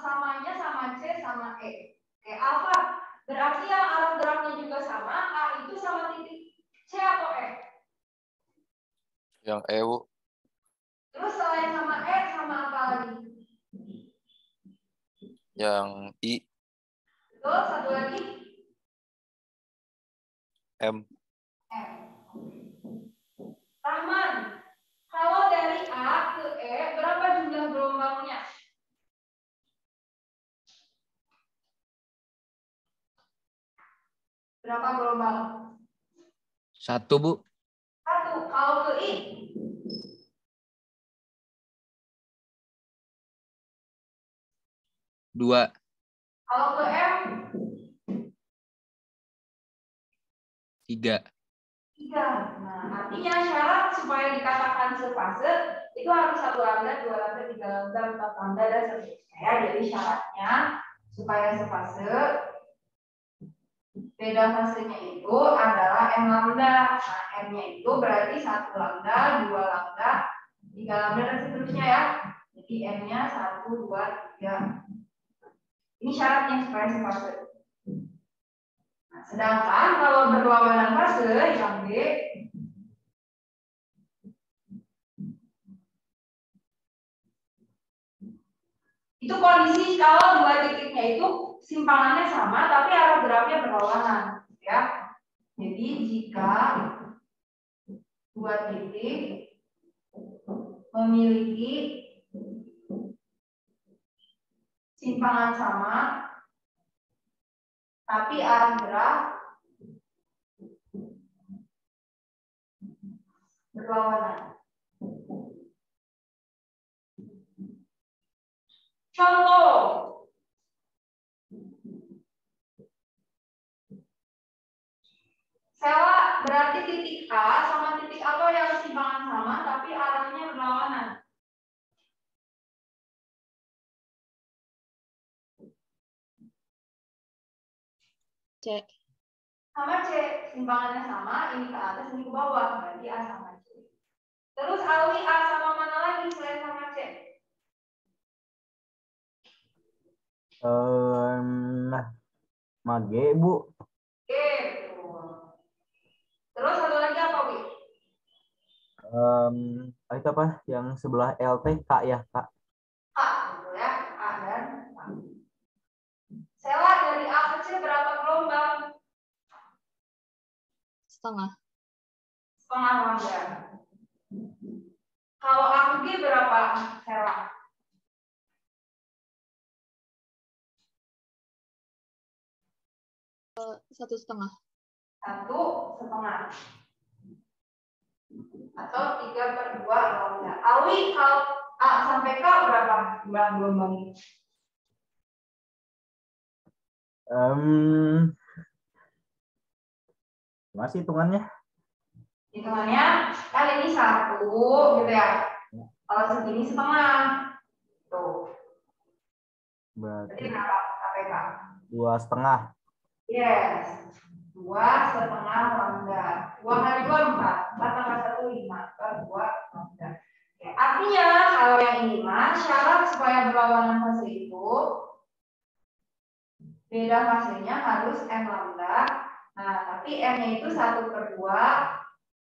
samanya sama C sama E. Oke, alfa, berarti yang arah geraknya juga sama, A itu sama titik C atau E? Yang E, Bu. Terus selain sama E, sama apa lagi? Yang I. Betul, satu lagi? M. Rahman, kalau dari A ke E, Berapa gelombang? 1, Bu. 1. Kalau ke I? 2. Kalau ke M? 3. 3. Nah, artinya syarat supaya dikatakan sefase itu harus 1 lambda, 2 lambda, 3 lambda, 4 lambda, dan seterusnya. Ya, jadi syaratnya supaya sefase beda fasenya itu adalah M lambda. Nah, M-nya itu berarti 1 lambda, 2 lambda, 3 lambda, dan seterusnya ya. Jadi M-nya 1, 2, 3. Ini syaratnya supaya sefase. Nah, sedangkan kalau berlawanan fase yang B, itu kondisi kalau dua titiknya itu simpangannya sama tapi arah geraknya berlawanan, ya. Jadi jika dua titik memiliki simpangan sama tapi arah gerak berlawanan. Contoh, sela berarti titik A sama titik A yang simpangan sama tapi arahnya berlawanan. C. Sama C, simpangannya sama, ini ke atas, ini ke bawah, berarti A sama C. Terus Alwi A sama mana lagi selain sama C? Mage, Bu. Oke, terus satu lagi apa, Wi? Itu apa? Yang sebelah LT, K ya, Kak. A, gitu ya. A dan A. Sela dari A ke C berapa gelombang? Setengah. Setengah lambda. Kalau A ke G berapa sela? 1,5. 1,5. Atau 3/2 lambda. Alwi, kalau A sampai K berapa jumlah gelombangnya? Masih hitungannya? Hitungannya kan ini 1 gitu ya. Kalau segini setengah. Tuh. Berarti Berarti berapa KPK? 2,5. Yes. 2,5 lambda. 2 kali 2 4. 4 tambah 1 5. 2 lambda. Oke. Artinya kalau yang ini mah syarat supaya berlawanan fase itu beda fasenya harus M lambda. Nah, tapi M-nya itu 1/2,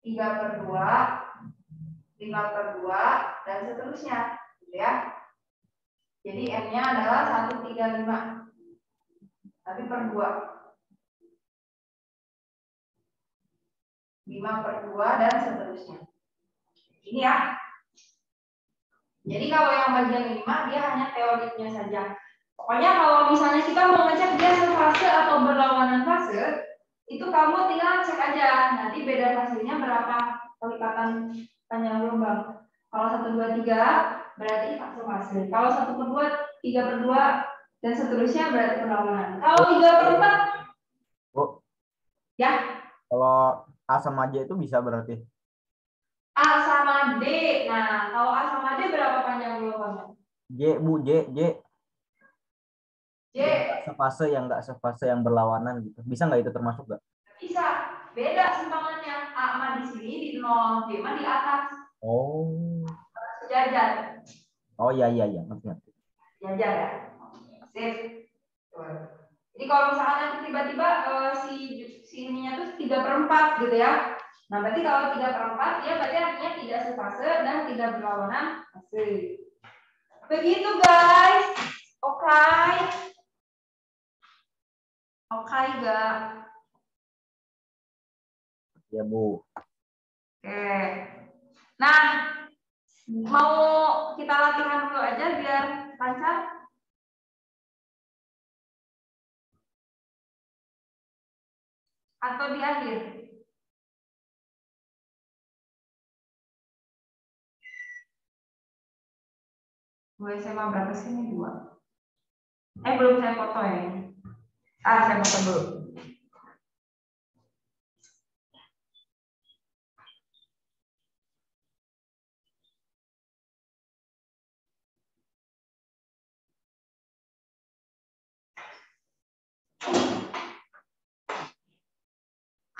3/2, 5/2, dan seterusnya, gitu ya. Jadi M-nya adalah 135, tapi per 2. 5/2 dan seterusnya. Ini ya. Jadi kalau yang bagian 5 dia hanya teorinya saja. Pokoknya kalau misalnya kita mau ngecek dia sefase atau berlawanan fase, itu kamu tinggal cek aja. Nanti beda fasenya berapa kelipatan panjang gelombang. Kalau 1, 2, 3 berarti fase. Kalau 1/2, 3/2 dan seterusnya berarti berlawanan. Kalau 3/4 Bu, ya. kalau A sama J itu bisa berarti? A sama D. Nah, kalau A sama D berapa panjang gelombangnya? J, Bu, J. J. Yang nggak sefase yang berlawanan gitu. Bisa nggak itu termasuk nggak? Bisa. Beda simpangannya. A mah di sini di 0, D mah di atas. Oh. Sejajar. Oh iya. Ngerti. Sejajar ya. Sip. Jadi kalau misalkan nanti tiba-tiba si ininya tuh 3/4 gitu ya. Nah, berarti kalau 3/4 dia berarti artinya tidak sefase dan tidak berlawanan fase. Begitu guys. Oke. Oke gak? Ya, Bu. Oke. Nah, mau kita latihan dulu aja biar lancar. atau di akhir? Gue SMA berapa sih ini? 2. Belum saya foto ya ini. Saya foto dulu.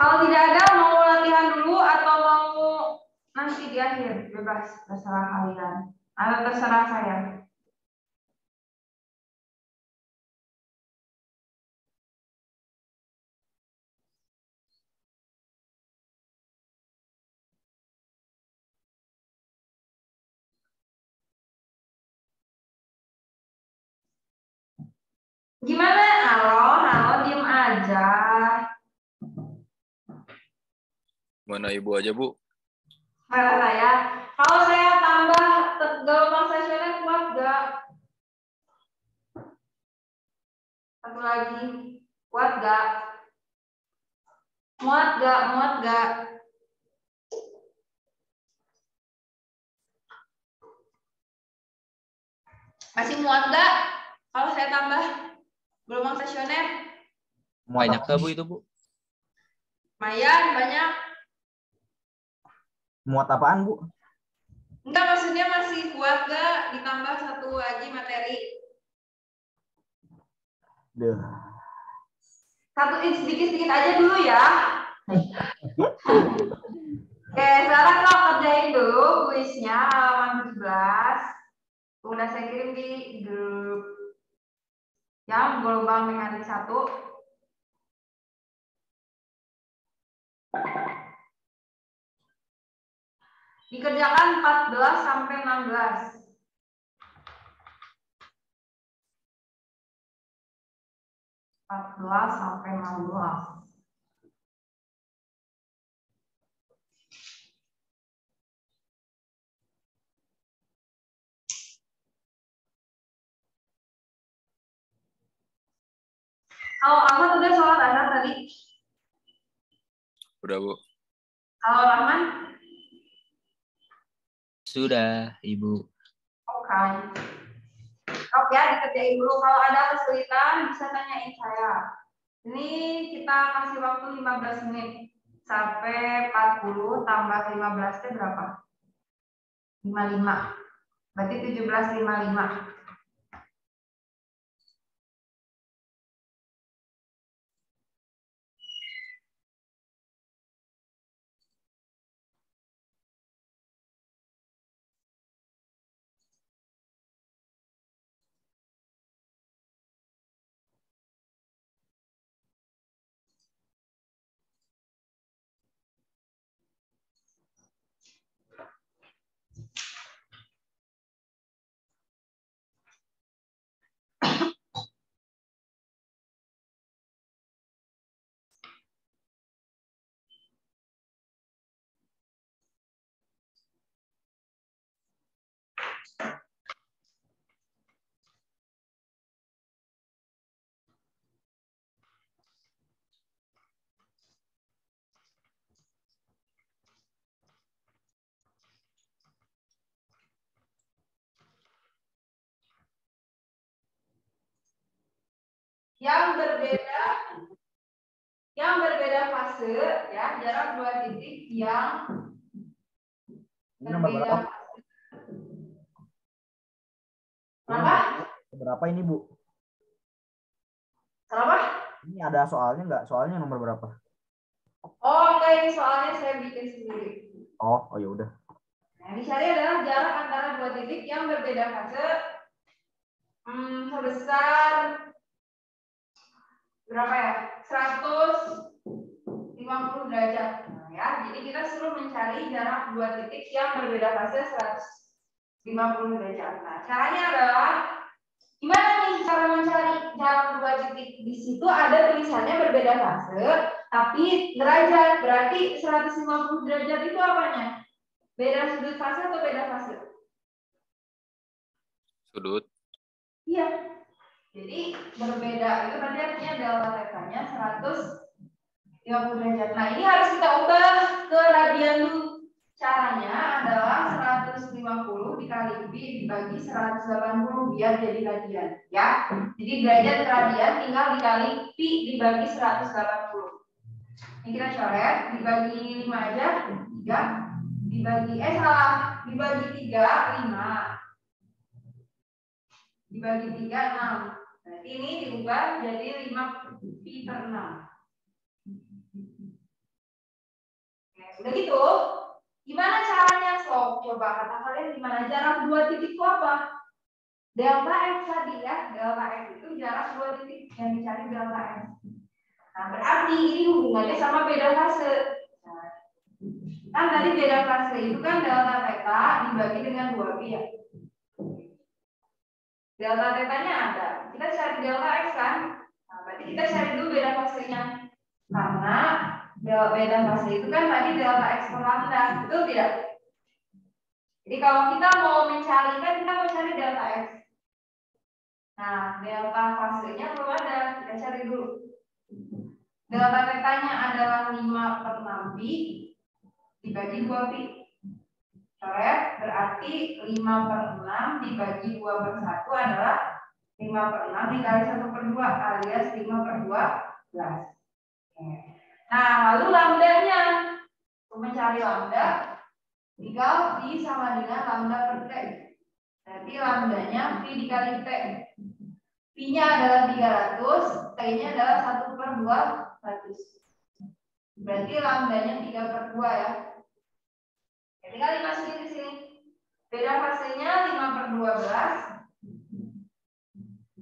Kalau tidak ada, mau latihan dulu atau mau nanti di akhir? Bebas, terserah kalian. Atau terserah saya. Gimana? Halo, diem aja. Mana ibu aja, Bu? Marah saya. Kalau saya tambah gelombang stasioner kuat gak? Satu lagi. Kuat gak? Muat gak? Muat gak? Masih muat gak? Kalau saya tambah gelombang stasioner? Banyak gak, Bu, itu, Bu? Lumayan, banyak. Muat apaan, Bu? Enggak, maksudnya masih kuat gak ditambah satu lagi materi? Duh. Sedikit-sedikit aja dulu ya. Oke, sekarang kita kerjain dulu kuisnya halaman 17. Udah saya kirim di grup yang gelombang mekanik 1. Dikerjakan 14 sampai 16. 14 sampai 16. Kalau Ahmad udah sholat asar tadi? Udah, Bu. Kalau Rahman? Sudah, Ibu. Oke. Oke, dikerjain dulu. Kalau ada kesulitan bisa tanyain saya. Ini kita kasih waktu 15 menit. Sampai 40 tambah 15 itu berapa? 55. Berarti 17.55. Yang berbeda fase ya, jarak 2 titik yang Ini nomor berbeda. berapa? Kenapa? Berapa ini, Bu? Kenapa? Ini ada soalnya nggak? Soalnya nomor berapa? Oh, enggak, ini soalnya saya bikin sendiri. Oh ya udah. Nah, dicari adalah jarak antara 2 titik yang berbeda fase sebesar berapa ya? 150 derajat. Nah, ya, jadi kita suruh mencari jarak 2 titik yang berbeda fase 150 derajat. Nah, caranya adalah gimana nih cara mencari jarak 2 titik? Di situ ada tulisannya berbeda fase, tapi derajat. Berarti 150 derajat itu apanya? Beda sudut fase atau beda fase? Sudut. Iya. Jadi berbeda itu berarti artinya delta tetanya 150 50 derajat. Nah, ini harus kita ubah ke radian dulu. Caranya adalah 150 dikali pi dibagi 180 biar jadi radian, ya. Jadi derajat ke radian tinggal dikali pi dibagi 180. Ini kita coret, dibagi 5 aja, 3. Dibagi dibagi 3 5. Dibagi 3 6. Berarti ini diubah jadi 5 pi per 6. Oke, udah gitu. Gimana caranya? Coba kata kalian gimana jarak 2 titik itu apa? Delta X tadi ya, delta X itu jarak 2 titik yang dicari delta X. Nah, berarti ini hubungannya sama beda fase. Nah, kan tadi beda fase itu kan delta theta dibagi dengan 2pi ya. Delta theta-nya ada. Kita cari delta X kan? Nah, berarti kita cari dulu beda fasenya. Karena beda fase itu kan tadi delta X per lambda, betul tidak? Jadi kalau kita mau mencari kan kita mau cari delta X. Nah, delta fasenya belum ada, kita cari dulu. Delta theta-nya adalah 5 per 6pi dibagi 2pi. Coret, berarti 5 per 6 dibagi 2 per 1 adalah 5 per 6 dikali 1 per 2 alias 5 per 12. Nah, lalu lambdanya, untuk mencari lambda, tinggal di sama dengan lambda per T. Berarti lambdanya pi dikali T. Pi-nya adalah 300, T-nya adalah 1 per 200. Berarti lambdanya 3 per 2 ya. Tinggal dimasukin di sini. Beda fasenya 5 per 12.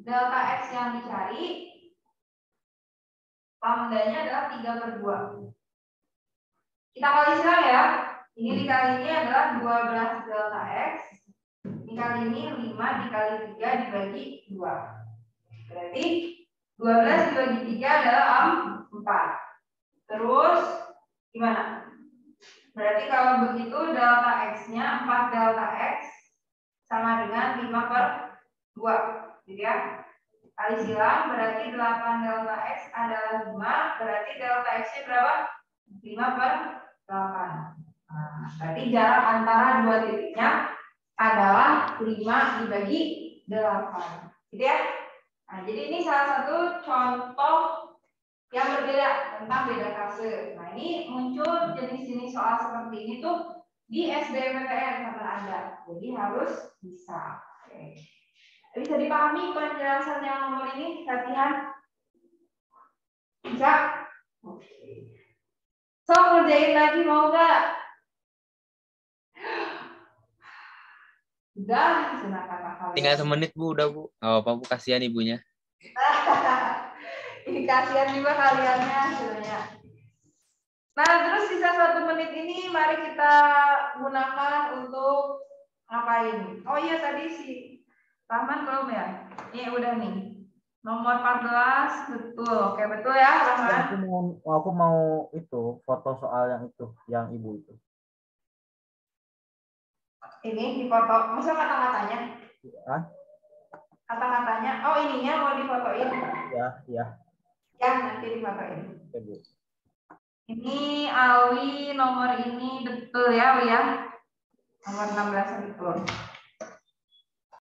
Delta X yang dicari, lambdanya adalah 3 per 2. Kita kali silang ya. Ini dikali ini adalah 12 delta X. Dikali ini 5 dikali 3 dibagi 2. Berarti 12 dibagi 3 adalah 4. Terus gimana? Berarti kalau begitu delta X-nya 4 delta X sama dengan 5 per 2. Gitu ya. Kali silang berarti 8 delta X adalah 5. Berarti delta X-nya berapa? 5 per 8. Nah, berarti jarak antara dua titiknya adalah 5 dibagi 8. Gitu ya. Nah, jadi ini salah satu contoh yang berbeda tentang beda fase. Nah, ini muncul jenis-jenis soal seperti ini tuh di SBMPTN kata Anda. Jadi harus bisa. Oke. Bisa dipahami penjelasan yang nomor ini? Latihan? Bisa? Oke. So, ngerjain lagi mau nggak? Udah, senang kata kalian. Tinggal semenit Bu, udah Bu. Oh, apa Bu, kasihan ibunya. Ini kasihan juga kaliannya sebenarnya. Nah, terus sisa 1 menit ini mari kita gunakan untuk ngapain? Oh iya, tadi si Rahman belum ya? Ini udah nih. Nomor 14, betul. Oke, betul ya, Rahman? Aku mau itu foto soal yang itu, yang ibu itu. Ini difoto, masa kata-katanya? Ya. Kata-katanya, oh ininya mau difotoin? Ya. Ya, nanti difotoin. Oke, Bu. Ini Awi nomor ini betul ya, Wi ya? Nomor 16 betul.